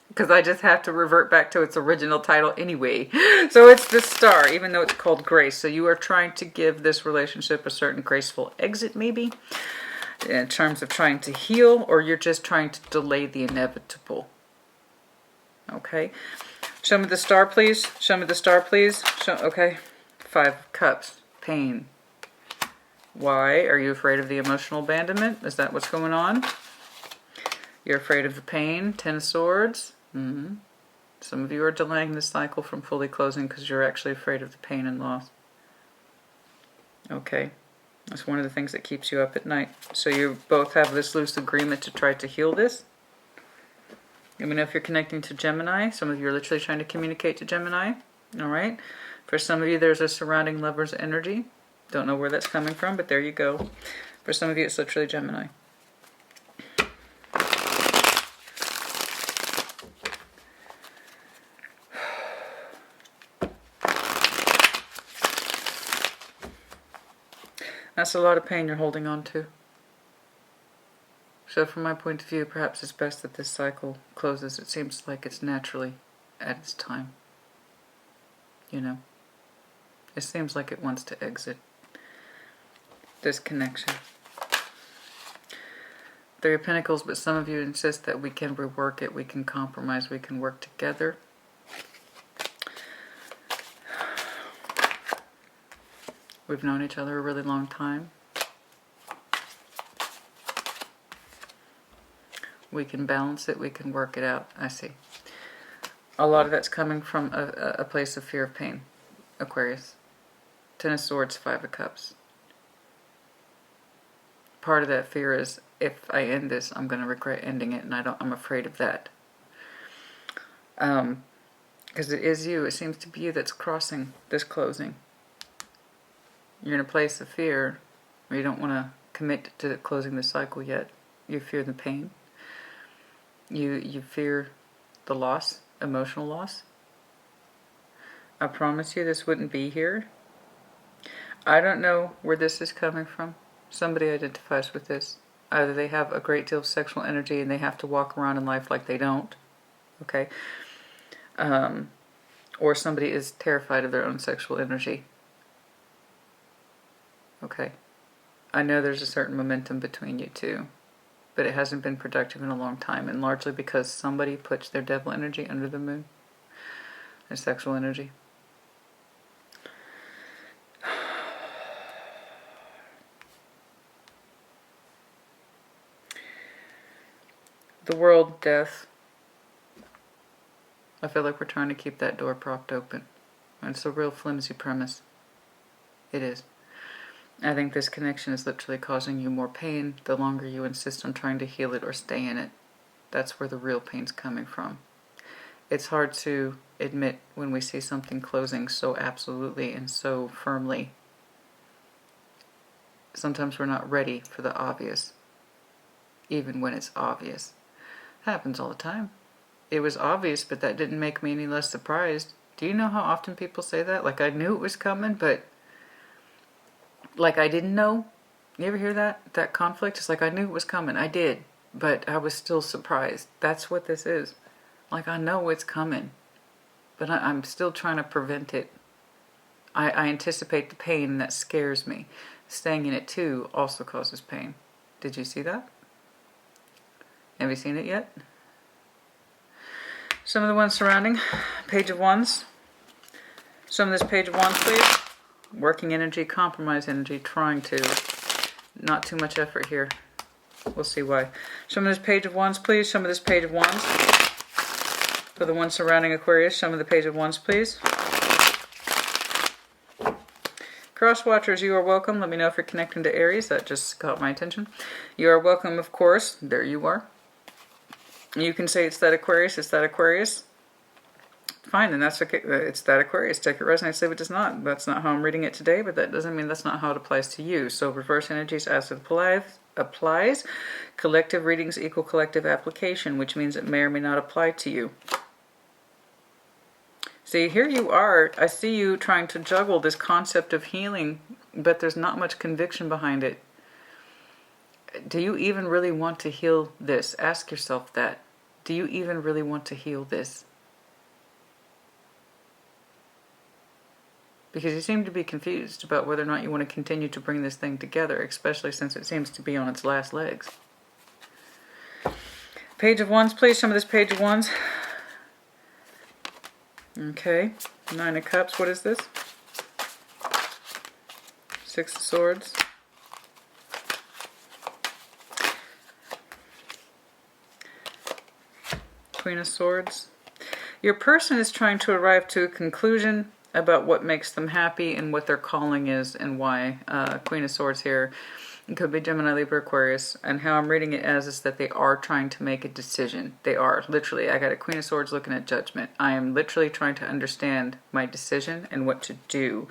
Because I just have to revert back to its original title anyway. So it's the Star, even though it's called Grace. So you are trying to give this relationship a certain graceful exit, maybe, in terms of trying to heal, or you're just trying to delay the inevitable. Okay. Show me the Star, please. Show me the Star, please. Okay. 5 of Cups. Pain. Why? Are you afraid of the emotional abandonment? Is that what's going on? You're afraid of the pain. 10 of Swords. Some of you are delaying this cycle from fully closing because you're actually afraid of the pain and loss. Okay. That's one of the things that keeps you up at night. So you both have this loose agreement to try to heal this. Let me know if you're connecting to Gemini. Some of you are literally trying to communicate to Gemini. All right. For some of you, there's a surrounding lover's energy. Don't know where that's coming from, but there you go. For some of you, it's literally Gemini. That's a lot of pain you're holding on to. So from my point of view, perhaps it's best that this cycle closes. It seems like it's naturally at its time. You know? It seems like it wants to exit. this connection. Three of Pentacles, but some of you insist that we can rework it, we can compromise, we can work together. We've known each other a really long time. We can balance it, we can work it out. I see. A lot of that's coming from a place of fear of pain. Aquarius. Ten of Swords, Five of Cups. Part of that fear is, if I end this, I'm going to regret ending it, and I'm afraid of that. Because it is you. It seems to be you that's crossing this closing. You're in a place of fear where you don't want to commit to closing the cycle yet. You fear the pain. You fear the loss, emotional loss. I promise you this wouldn't be here. I don't know where this is coming from. Somebody identifies with this. Either they have a great deal of sexual energy and they have to walk around in life like they don't. Okay? Or somebody is terrified of their own sexual energy. Okay? I know there's a certain momentum between you two, but it hasn't been productive in a long time, and largely because somebody puts their devil energy under the moon. Their sexual energy. The world, death. I feel like we're trying to keep that door propped open. And it's a real flimsy premise. It is. I think this connection is literally causing you more pain the longer you insist on trying to heal it or stay in it. That's where the real pain's coming from. It's hard to admit when we see something closing so absolutely and so firmly. Sometimes we're not ready for the obvious, even when it's obvious. Happens all the time. It was obvious, but that didn't make me any less surprised. Do you know how often people say that? Like, I knew it was coming, but like I didn't know. You ever hear that? That conflict? It's like, I knew it was coming. I did, but I was still surprised. That's what this is. Like, I know it's coming, but I'm still trying to prevent it. I anticipate the pain, and that scares me. Staying in it too also causes pain. Did you see that? Have you seen it yet? Some of the ones surrounding. Page of Wands. Some of this Page of Wands, please. Working energy, compromise energy, trying to. Not too much effort here. We'll see why. Some of this Page of Wands, please. Some of this Page of Wands. For the ones surrounding Aquarius, some of the Page of Wands, please. Cross watchers, you are welcome. Let me know if you're connecting to Aries. That just caught my attention. You are welcome, of course. There you are. You can say it's that Aquarius, it's that Aquarius. Fine, then that's okay. It's that Aquarius. Take it resonates, leave it does not. That's not how I'm reading it today, but that doesn't mean that's not how it applies to you. So reverse energies as it applies. Collective readings equal collective application, which means it may or may not apply to you. See, here you are. I see you trying to juggle this concept of healing, but there's not much conviction behind it. Do you even really want to heal this? Ask yourself that. Do you even really want to heal this? Because you seem to be confused about whether or not you want to continue to bring this thing together, especially since it seems to be on its last legs. Page of Wands, please. Some of this Page of Wands. Okay. Nine of Cups. What is this? Six of Swords. Queen of Swords. Your person is trying to arrive to a conclusion about what makes them happy and what their calling is and why. Queen of Swords here. It could be Gemini, Libra, Aquarius. And how I'm reading it as is that they are trying to make a decision. They are. Literally. I got a Queen of Swords looking at Judgment. I am literally trying to understand my decision and what to do.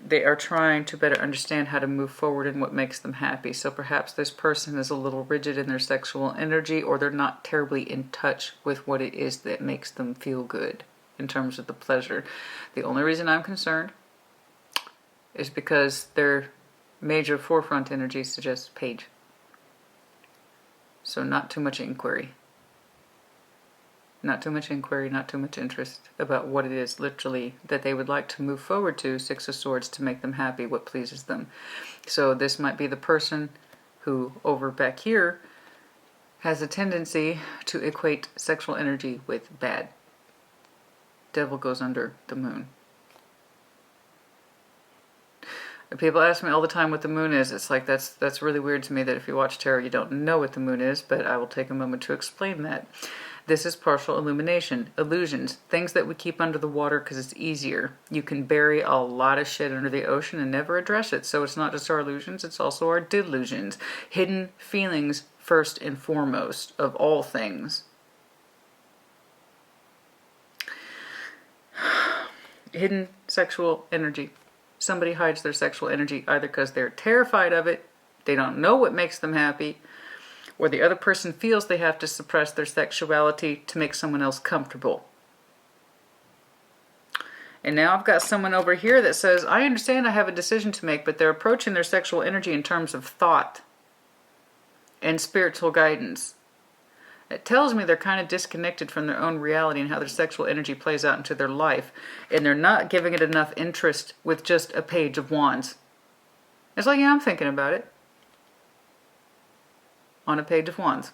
They are trying to better understand how to move forward and what makes them happy. So perhaps this person is a little rigid in their sexual energy, or they're not terribly in touch with what it is that makes them feel good in terms of the pleasure. The only reason I'm concerned is because their major forefront energy suggests Page. So not too much inquiry. Not too much inquiry, not too much interest about what it is literally that they would like to move forward to, Six of Swords, to make them happy, what pleases them. So this might be the person who, over back here, has a tendency to equate sexual energy with bad. Devil goes under the moon. And people ask me all the time what the moon is. It's like, that's really weird to me that if you watch tarot you don't know what the moon is, but I will take a moment to explain that. This is partial illumination, illusions, things that we keep under the water because it's easier. You can bury a lot of shit under the ocean and never address it. So it's not just our illusions, it's also our delusions. Hidden feelings first and foremost of all things. Hidden sexual energy. Somebody hides their sexual energy either because they're terrified of it, they don't know what makes them happy, or the other person feels they have to suppress their sexuality to make someone else comfortable. And now I've got someone over here that says, I understand I have a decision to make, but they're approaching their sexual energy in terms of thought and spiritual guidance. It tells me they're kind of disconnected from their own reality and how their sexual energy plays out into their life. And they're not giving it enough interest with just a page of wands. It's like, yeah, I'm thinking about it. On a page of wands.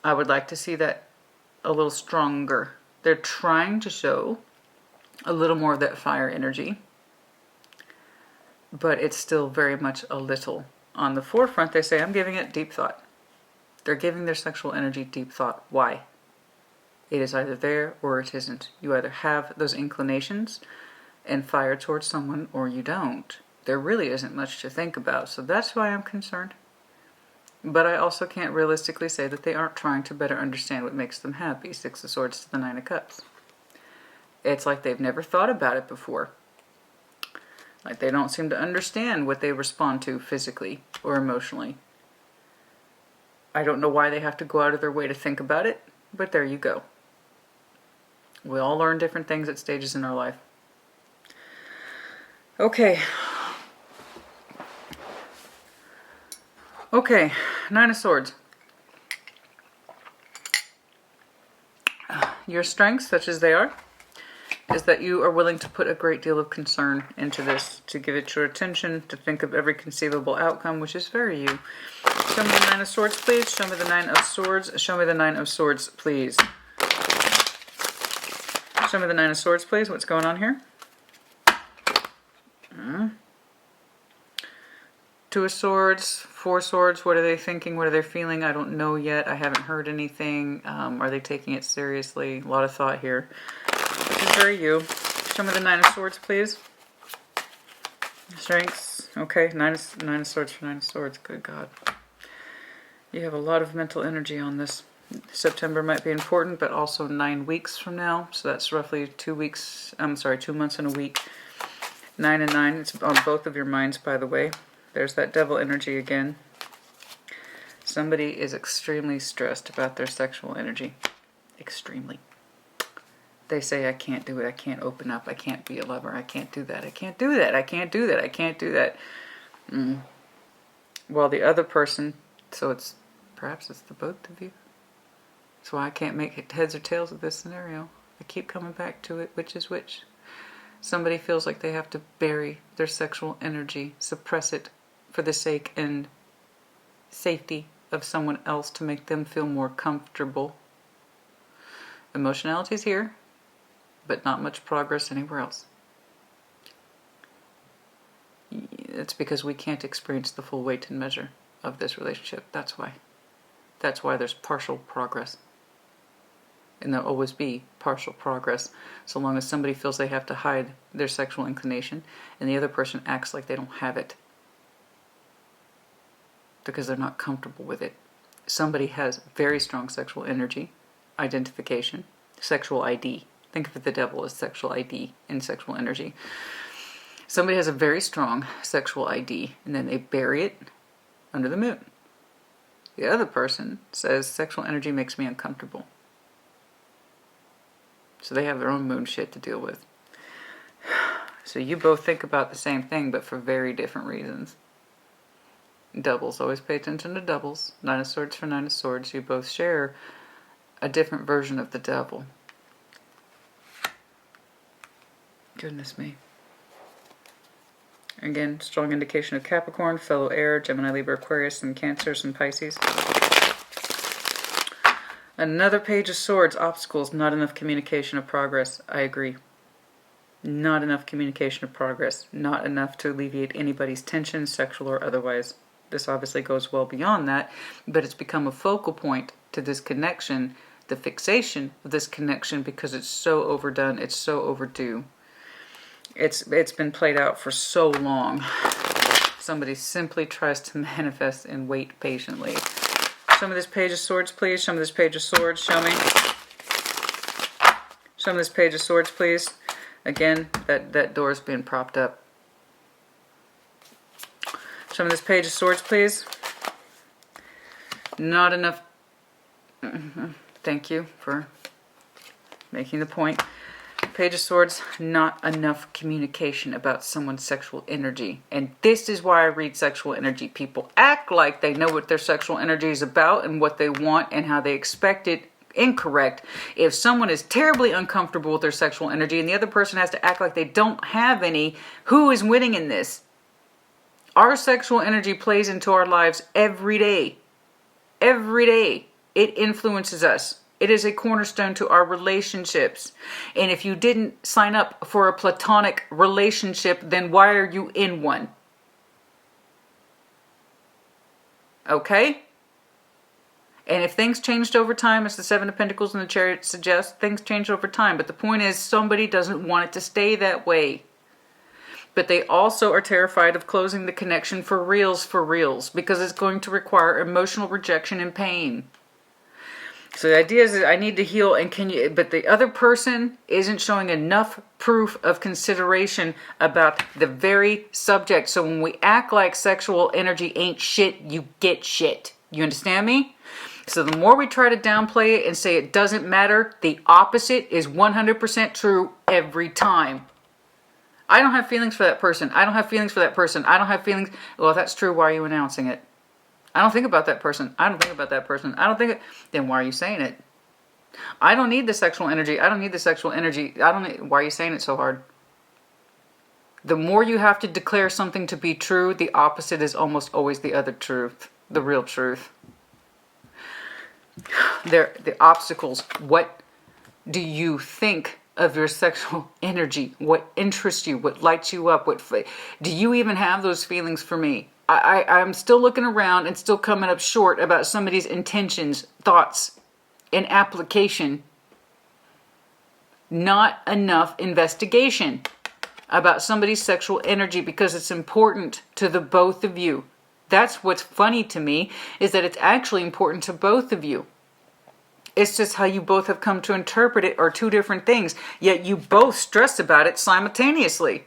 I would like to see that a little stronger. They're trying to show a little more of that fire energy, but it's still very much a little. On the forefront, they say, I'm giving it deep thought. They're giving their sexual energy deep thought. Why? It is either there or it isn't. You either have those inclinations and fire towards someone or you don't. There really isn't much to think about, so that's why I'm concerned. But I also can't realistically say that they aren't trying to better understand what makes them happy. Six of Swords to the Nine of Cups. It's like they've never thought about it before. Like they don't seem to understand what they respond to physically or emotionally. I don't know why they have to go out of their way to think about it, but there you go. We all learn different things at stages in our life. Okay. Okay, Nine of Swords. Your strengths, such as they are, is that you are willing to put a great deal of concern into this, to give it your attention, to think of every conceivable outcome, which is very you. Show me the Nine of Swords, please. Show me the Nine of Swords. Show me the Nine of Swords, please. Show me the Nine of Swords, please. What's going on here? Two of Swords, Four Swords. What are they thinking? What are they feeling? I don't know yet. I haven't heard anything. Are they taking it seriously? A lot of thought here. This is very you. Show me the Nine of Swords, please. Strengths. Okay, Nine of Swords for Nine of Swords. Good God. You have a lot of mental energy on this. September might be important, but also 9 weeks from now. So that's roughly 2 weeks. 2 months and a week. 9 and 9. It's on both of your minds, by the way. There's that devil energy again. Somebody is extremely stressed about their sexual energy. Extremely. They say, I can't do it. I can't open up. I can't be a lover. I can't do that. I can't do that. I can't do that. I can't do that. While the other person, so perhaps it's the both of you. That's why I can't make heads or tails of this scenario. I keep coming back to it. Which is which? Somebody feels like they have to bury their sexual energy, suppress it for the sake and safety of someone else to make them feel more comfortable. Emotionality is here, but not much progress anywhere else. It's because we can't experience the full weight and measure of this relationship. That's why. That's why there's partial progress. And there'll always be partial progress so long as somebody feels they have to hide their sexual inclination and the other person acts like they don't have it because they're not comfortable with it. Somebody has very strong sexual energy, identification, sexual ID. Think of the devil as sexual ID and sexual energy. Somebody has a very strong sexual ID and then they bury it under the moon. The other person says sexual energy makes me uncomfortable. So they have their own moon shit to deal with. So you both think about the same thing, but for very different reasons. Doubles. Always pay attention to doubles. Nine of Swords for Nine of Swords. You both share a different version of the devil. Goodness me. Again, strong indication of Capricorn, fellow air, Gemini, Libra, Aquarius, and Cancers and Pisces. Another Page of Swords, obstacles, not enough communication of progress. I agree. Not enough communication of progress. Not enough to alleviate anybody's tension, sexual or otherwise. This obviously goes well beyond that, but it's become a focal point to this connection, the fixation of this connection, because it's so overdone, it's so overdue. It's been played out for so long. Somebody simply tries to manifest and wait patiently. Show me this Page of Swords, please. Show me this Page of Swords. Show me. Show me this Page of Swords, please. Again, that door's being propped up. Show me this Page of Swords, please. Not enough. Thank you for making the point. Page of Swords, not enough communication about someone's sexual energy. And this is why I read sexual energy. People act like they know what their sexual energy is about and what they want and how they expect it. Incorrect. If someone is terribly uncomfortable with their sexual energy and the other person has to act like they don't have any, who is winning in this? Our sexual energy plays into our lives every day. Every day. It influences us. It is a cornerstone to our relationships. And if you didn't sign up for a platonic relationship, then why are you in one? Okay? And if things changed over time, as the Seven of Pentacles and the Chariot suggest, things change over time. But the point is, somebody doesn't want it to stay that way. But they also are terrified of closing the connection for reals, because it's going to require emotional rejection and pain. So the idea is that I need to heal, and but the other person isn't showing enough proof of consideration about the very subject. So when we act like sexual energy ain't shit, you get shit. You understand me? So the more we try to downplay it and say it doesn't matter, the opposite is 100% true every time. I don't have feelings for that person. I don't have feelings for that person. I don't have feelings. Well, if that's true, why are you announcing it? I don't think about that person. I don't think about that person. I don't think it. Then why are you saying it? I don't need the sexual energy. I don't need the sexual energy. Why are you saying it so hard? The more you have to declare something to be true, the opposite is almost always the other truth, the real truth. The obstacles. What do you think of your sexual energy? What interests you? What lights you up? Do you even have those feelings for me? I'm still looking around and still coming up short about somebody's intentions, thoughts, and application. Not enough investigation about somebody's sexual energy, because it's important to the both of you. That's what's funny to me, is that it's actually important to both of you. It's just how you both have come to interpret it are two different things, yet you both stress about it simultaneously.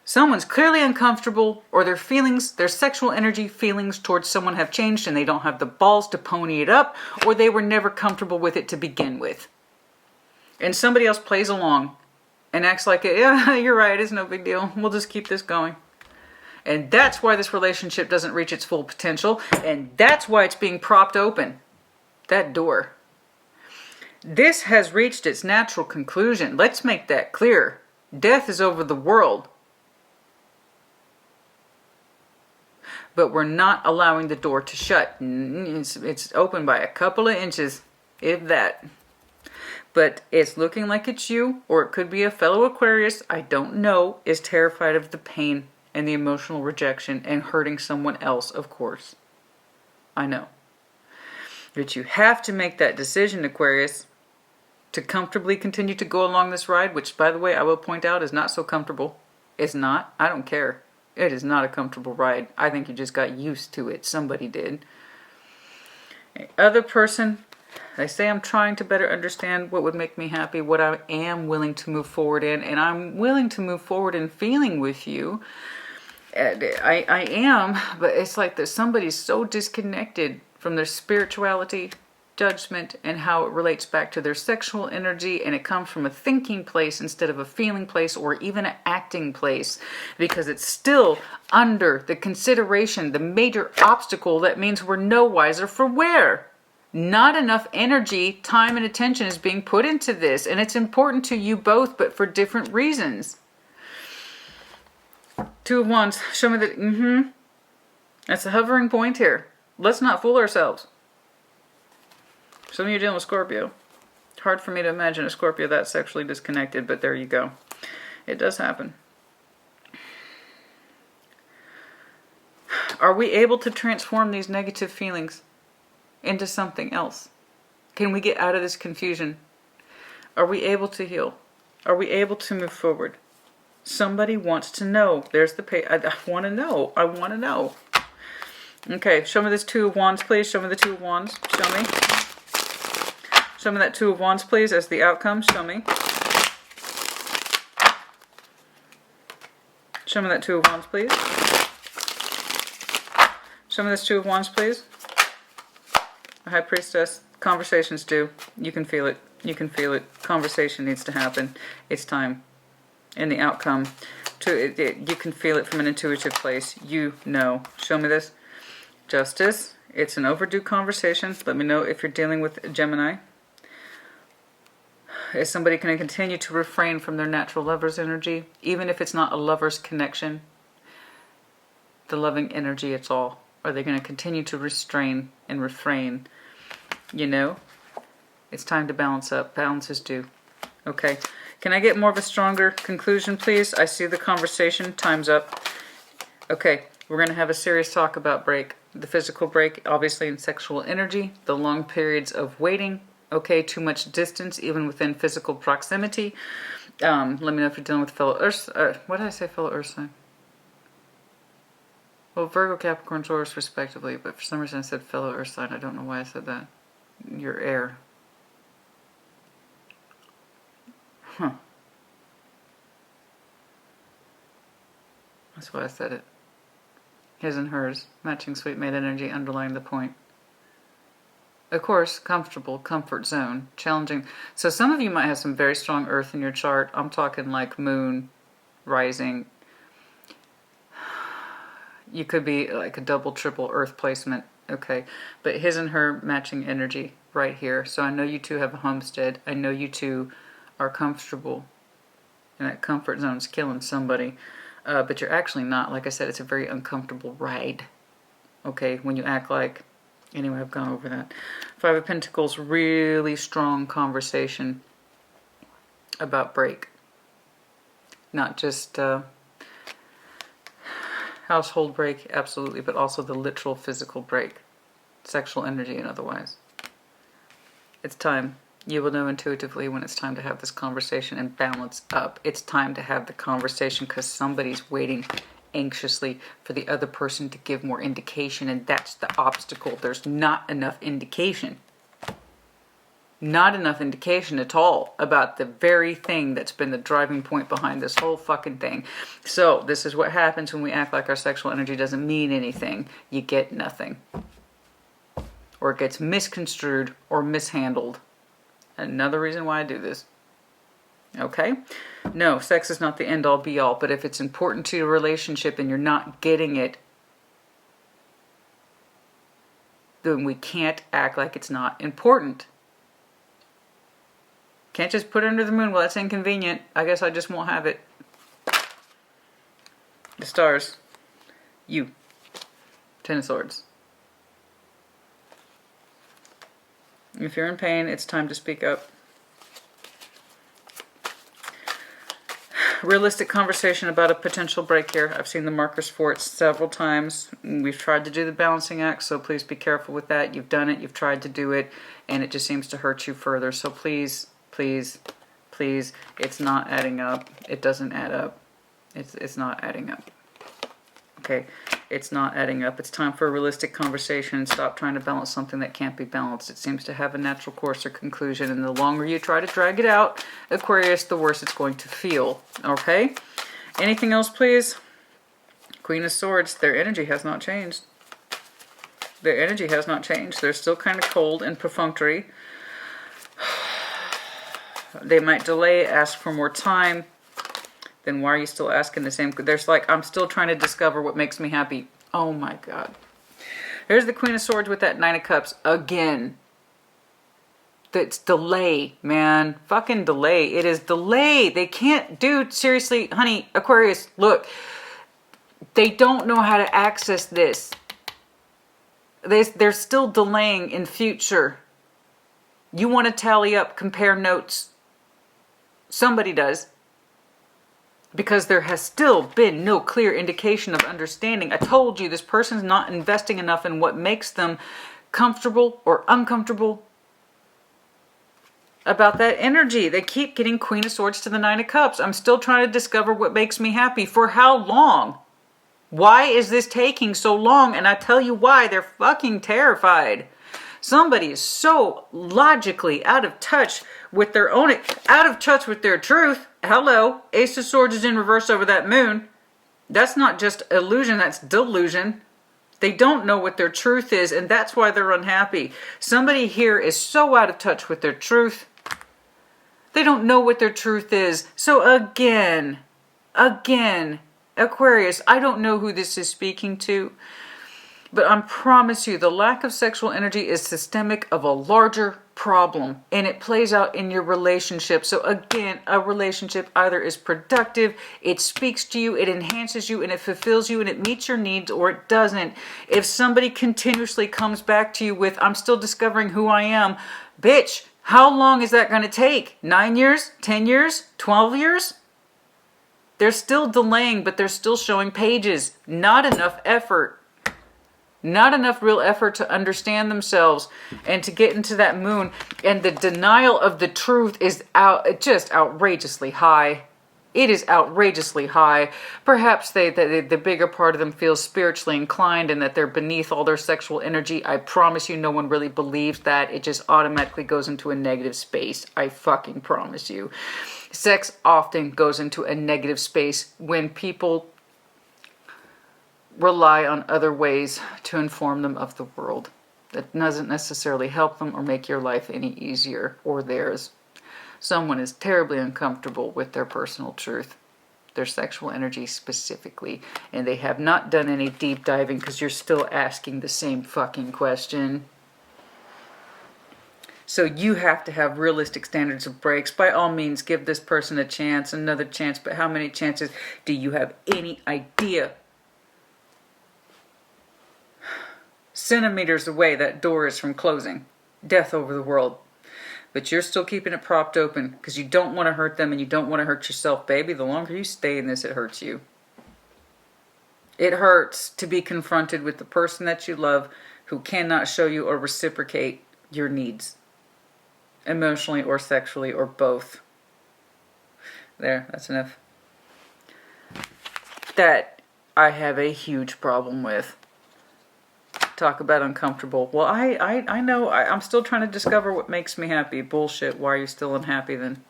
Someone's clearly uncomfortable, or their feelings, their sexual energy feelings towards someone have changed and they don't have the balls to pony it up, or they were never comfortable with it to begin with. And somebody else plays along and acts like, yeah, you're right, it's no big deal. We'll just keep this going. And that's why this relationship doesn't reach its full potential, and that's why it's being propped open. That door. This has reached its natural conclusion. Let's make that clear. Death is over the world. But we're not allowing the door to shut. It's open by a couple of inches, if that. But it's looking like it's you, or it could be a fellow Aquarius, I don't know, is terrified of the pain and the emotional rejection and hurting someone else, of course. I know. But you have to make that decision, Aquarius, to comfortably continue to go along this ride, which, by the way, I will point out is not so comfortable. It's not. I don't care. It is not a comfortable ride. I think you just got used to it. Somebody did. The other person, I say I'm trying to better understand what would make me happy, what I am willing to move forward in, and I'm willing to move forward in feeling with you. I am, but it's like there's somebody so disconnected from their spirituality, judgment and how it relates back to their sexual energy, and it comes from a thinking place instead of a feeling place or even an acting place, because it's still under the consideration, the major obstacle. That means we're no wiser for where. Not enough energy, time, and attention is being put into this, and it's important to you both, but for different reasons. Two of Wands, show me that, that's the hovering point here. Let's not fool ourselves. Some of you are dealing with Scorpio. It's hard for me to imagine a Scorpio that's sexually disconnected, but there you go. It does happen. Are we able to transform these negative feelings into something else? Can we get out of this confusion? Are we able to heal? Are we able to move forward? Somebody wants to know. There's the page. I want to know. I want to know. Okay, show me this Two of Wands, please. Show me the Two of Wands. Show me. Show me that Two of Wands, please, as the outcome. Show me. Show me that Two of Wands, please. Show me this Two of Wands, please. The High Priestess. Conversations do. You can feel it. You can feel it. Conversation needs to happen. It's time. And the outcome, you can feel it from an intuitive place. You know. Show me this. Justice. It's an overdue conversation. Let me know if you're dealing with Gemini. Is somebody going to continue to refrain from their natural lover's energy, even if it's not a lover's connection? The loving energy, it's all. Are they going to continue to restrain and refrain? You know, it's time to balance up. Balance is due. Okay. Can I get more of a stronger conclusion, please? I see the conversation. Time's up. Okay. We're going to have a serious talk about break. The physical break, obviously, in sexual energy. The long periods of waiting. Okay. Too much distance, even within physical proximity. Let me know if you're dealing with fellow Earth. What did I say, fellow Earth sign? Well, Virgo, Capricorn, Taurus, respectively. But for some reason I said fellow Earth sign. I don't know why I said that. Your air. Huh. That's why I said it. His and hers. Matching sweet mate energy underlying the point. Of course, comfortable, comfort zone. Challenging. So some of you might have some very strong earth in your chart. I'm talking like moon, rising. You could be like a double, triple earth placement. Okay. But his and her matching energy right here. So I know you two have a homestead. I know you two are comfortable, and that comfort zone's killing somebody, but you're actually not. Like I said, it's a very uncomfortable ride. Okay, when you act like, anyway, I've gone over that. Five of Pentacles, really strong conversation about break, not just household break, absolutely, but also the literal physical break, sexual energy and otherwise. It's time. You will know intuitively when it's time to have this conversation and balance up. It's time to have the conversation because somebody's waiting anxiously for the other person to give more indication, and that's the obstacle. There's not enough indication. Not enough indication at all about the very thing that's been the driving point behind this whole fucking thing. So this is what happens when we act like our sexual energy doesn't mean anything. You get nothing. Or it gets misconstrued or mishandled. Another reason why I do this. Okay? No, sex is not the end-all be-all, but if it's important to your relationship and you're not getting it, then we can't act like it's not important. Can't just put it under the moon. Well, that's inconvenient. I guess I just won't have it. The stars. You. Ten of Swords. If you're in pain, it's time to speak up. Realistic conversation about a potential break here. I've seen the markers for it several times. We've tried to do the balancing act, so please be careful with that. You've done it, you've tried to do it, and it just seems to hurt you further. So please, please, please, it's not adding up. It doesn't add up. It's not adding up. Okay, it's not adding up. It's time for a realistic conversation. Stop trying to balance something that can't be balanced. It seems to have a natural course or conclusion, and the longer you try to drag it out, Aquarius, the worse it's going to feel. Okay? Anything else, please? Queen of Swords, their energy has not changed. Their energy has not changed. They're still kind of cold and perfunctory. They might delay, ask for more time. Then why are you still asking the same? There's like, I'm still trying to discover what makes me happy. Oh my God. There's the Queen of Swords with that Nine of Cups again. That's delay, man. Fucking delay. It is delay. They can't, dude, seriously, honey, Aquarius, look. They don't know how to access this. They're still delaying in future. You want to tally up, compare notes. Somebody does. Because there has still been no clear indication of understanding. I told you this person's not investing enough in what makes them comfortable or uncomfortable about that energy. They keep getting Queen of Swords to the Nine of Cups. I'm still trying to discover what makes me happy. For how long? Why is this taking so long? And I tell you why. They're fucking terrified. Somebody is so logically out of touch with their own, out of touch with their truth. Hello, Ace of Swords is in reverse over that moon. That's not just illusion, that's delusion. They don't know what their truth is, and that's why they're unhappy. Somebody here is so out of touch with their truth. They don't know what their truth is. So again, Aquarius, I don't know who this is speaking to, but I promise you the lack of sexual energy is systemic of a larger problem, and it plays out in your relationship. So again, a relationship either is productive, it speaks to you, it enhances you, and it fulfills you, and it meets your needs, or it doesn't. If somebody continuously comes back to you with, I'm still discovering who I am, bitch, how long is that going to take? 9 years? 10 years? 12 years? They're still delaying, but they're still showing pages. Not enough effort. Not enough real effort to understand themselves and to get into that moon. And the denial of the truth is just outrageously high. It is outrageously high. Perhaps the bigger part of them feels spiritually inclined and that they're beneath all their sexual energy. I promise you no one really believes that. It just automatically goes into a negative space. I fucking promise you. Sex often goes into a negative space when people rely on other ways to inform them of the world. That doesn't necessarily help them or make your life any easier or theirs. Someone is terribly uncomfortable with their personal truth, their sexual energy specifically, and they have not done any deep diving because you're still asking the same fucking question. So you have to have realistic standards of breaks. By all means, give this person a chance, another chance, but how many chances do you have any idea? Centimeters away that door is from closing. Death over the world. But you're still keeping it propped open because you don't want to hurt them and you don't want to hurt yourself, baby. The longer you stay in this, it hurts you. It hurts to be confronted with the person that you love who cannot show you or reciprocate your needs. Emotionally or sexually or both. There, that's enough. That I have a huge problem with. Talk about uncomfortable. Well, I know. I'm still trying to discover what makes me happy. Bullshit. Why are you still unhappy then?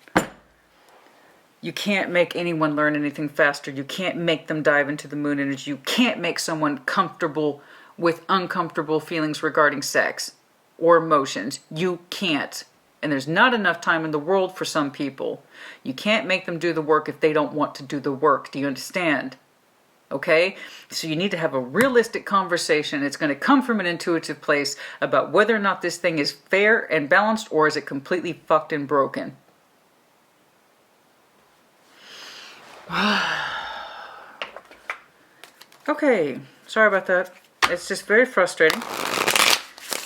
You can't make anyone learn anything faster. You can't make them dive into the moon energy. You can't make someone comfortable with uncomfortable feelings regarding sex or emotions. You can't. And there's not enough time in the world for some people. You can't make them do the work if they don't want to do the work. Do you understand? Okay? So you need to have a realistic conversation. It's going to come from an intuitive place about whether or not this thing is fair and balanced or is it completely fucked and broken. Okay. Sorry about that. It's just very frustrating.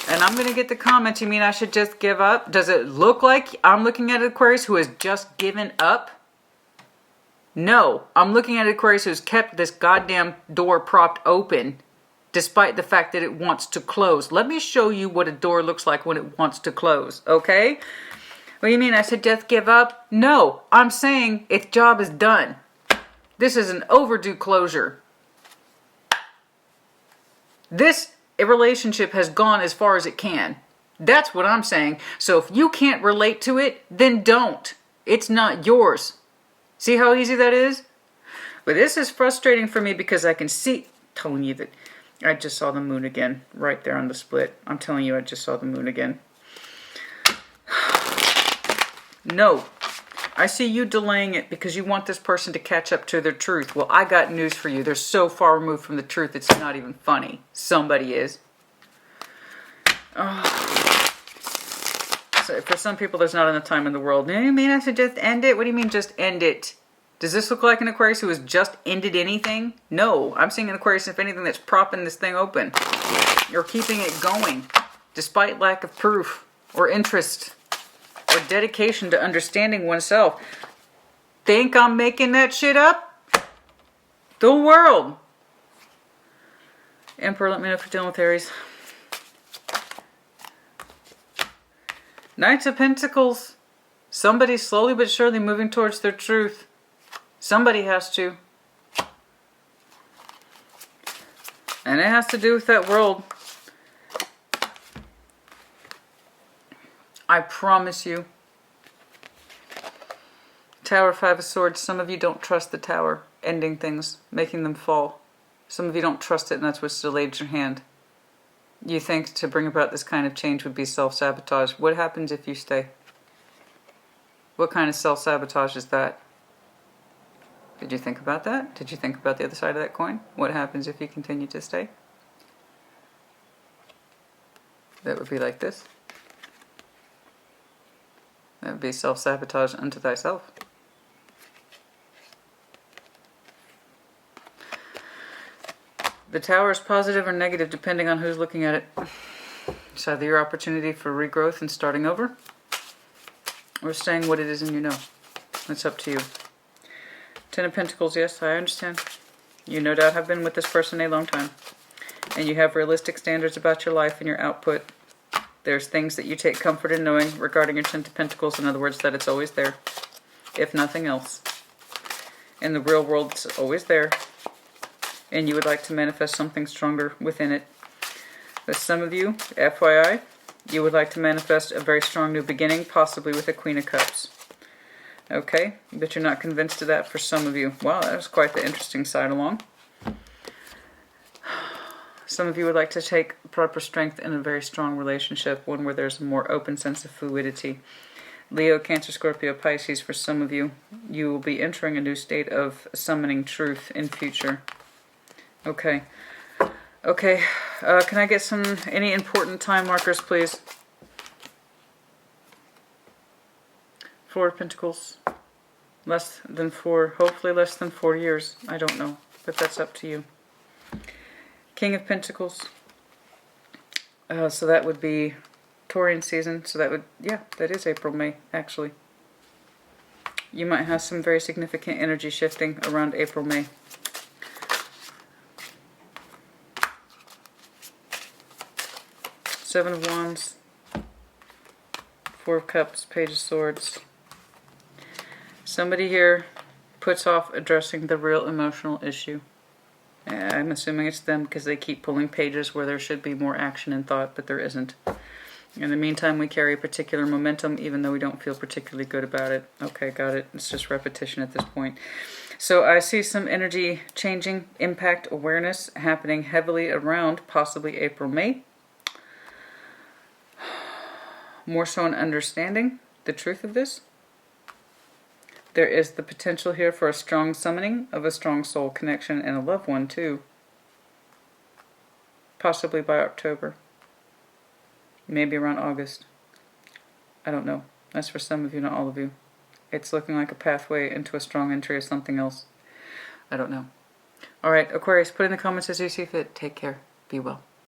And I'm going to get the comment, you mean I should just give up? Does it look like I'm looking at Aquarius who has just given up? No, I'm looking at Aquarius who's kept this goddamn door propped open despite the fact that it wants to close. Let me show you what a door looks like when it wants to close, okay? What do you mean I said just give up? No, I'm saying its job is done. This is an overdue closure. This relationship has gone as far as it can. That's what I'm saying. So if you can't relate to it, then don't. It's not yours. See how easy that is? But this is frustrating for me because I can see, telling you that I just saw the moon again, right there on the split. I'm telling you, I just saw the moon again. No. I see you delaying it because you want this person to catch up to their truth. Well, I got news for you. They're so far removed from the truth, it's not even funny. Somebody is. Oh. So for some people, there's not enough time in the world. You mean I should just end it? What do you mean just end it? Does this look like an Aquarius who has just ended anything? No, I'm seeing an Aquarius, if anything, that's propping this thing open. Or keeping it going, despite lack of proof or interest or dedication to understanding oneself. Think I'm making that shit up? The world. Emperor, let me know if you're dealing with Aries. Knights of Pentacles. Somebody's slowly but surely moving towards their truth. Somebody has to. And it has to do with that world. I promise you. Tower, 5 of Swords. Some of you don't trust the Tower. Ending things. Making them fall. Some of you don't trust it and that's what's delayed your hand. You think to bring about this kind of change would be self-sabotage. What happens if you stay? What kind of self-sabotage is that? Did you think about that? Did you think about the other side of that coin? What happens if you continue to stay? That would be like this. That would be self-sabotage unto thyself. The Tower is positive or negative depending on who's looking at it. It's either your opportunity for regrowth and starting over, or staying what it is and you know. It's up to you. 10 of Pentacles, yes, I understand. You no doubt have been with this person a long time. And you have realistic standards about your life and your output. There's things that you take comfort in knowing regarding your 10 of Pentacles. In other words, that it's always there. If nothing else. In the real world, it's always there. And you would like to manifest something stronger within it. But some of you, FYI, you would like to manifest a very strong new beginning, possibly with a Queen of Cups. Okay, but you're not convinced of that for some of you. Wow, that was quite the interesting side along. Some of you would like to take proper strength in a very strong relationship, one where there's a more open sense of fluidity. Leo, Cancer, Scorpio, Pisces, for some of you, you will be entering a new state of summoning truth in future. Okay. Okay, can I get any important time markers, please? 4 of Pentacles. Less than 4, hopefully less than 4 years. I don't know, but that's up to you. King of Pentacles. So that would be Taurian season. So that would, yeah, that is April, May, actually. You might have some very significant energy shifting around April, May. Seven of Wands. 4 of Cups, Page of Swords. Somebody here puts off addressing the real emotional issue. I'm assuming it's them because they keep pulling pages where there should be more action and thought, but there isn't. In the meantime, we carry a particular momentum even though we don't feel particularly good about it. Okay, got it. It's just repetition at this point. So I see some energy changing, impact, awareness happening heavily around possibly April, May. More so in understanding the truth of this. There is the potential here for a strong summoning of a strong soul connection and a loved one too. Possibly by October. Maybe around August. I don't know. That's for some of you, not all of you. It's looking like a pathway into a strong entry of something else. I don't know. Alright, Aquarius, put in the comments as you see fit. Take care. Be well.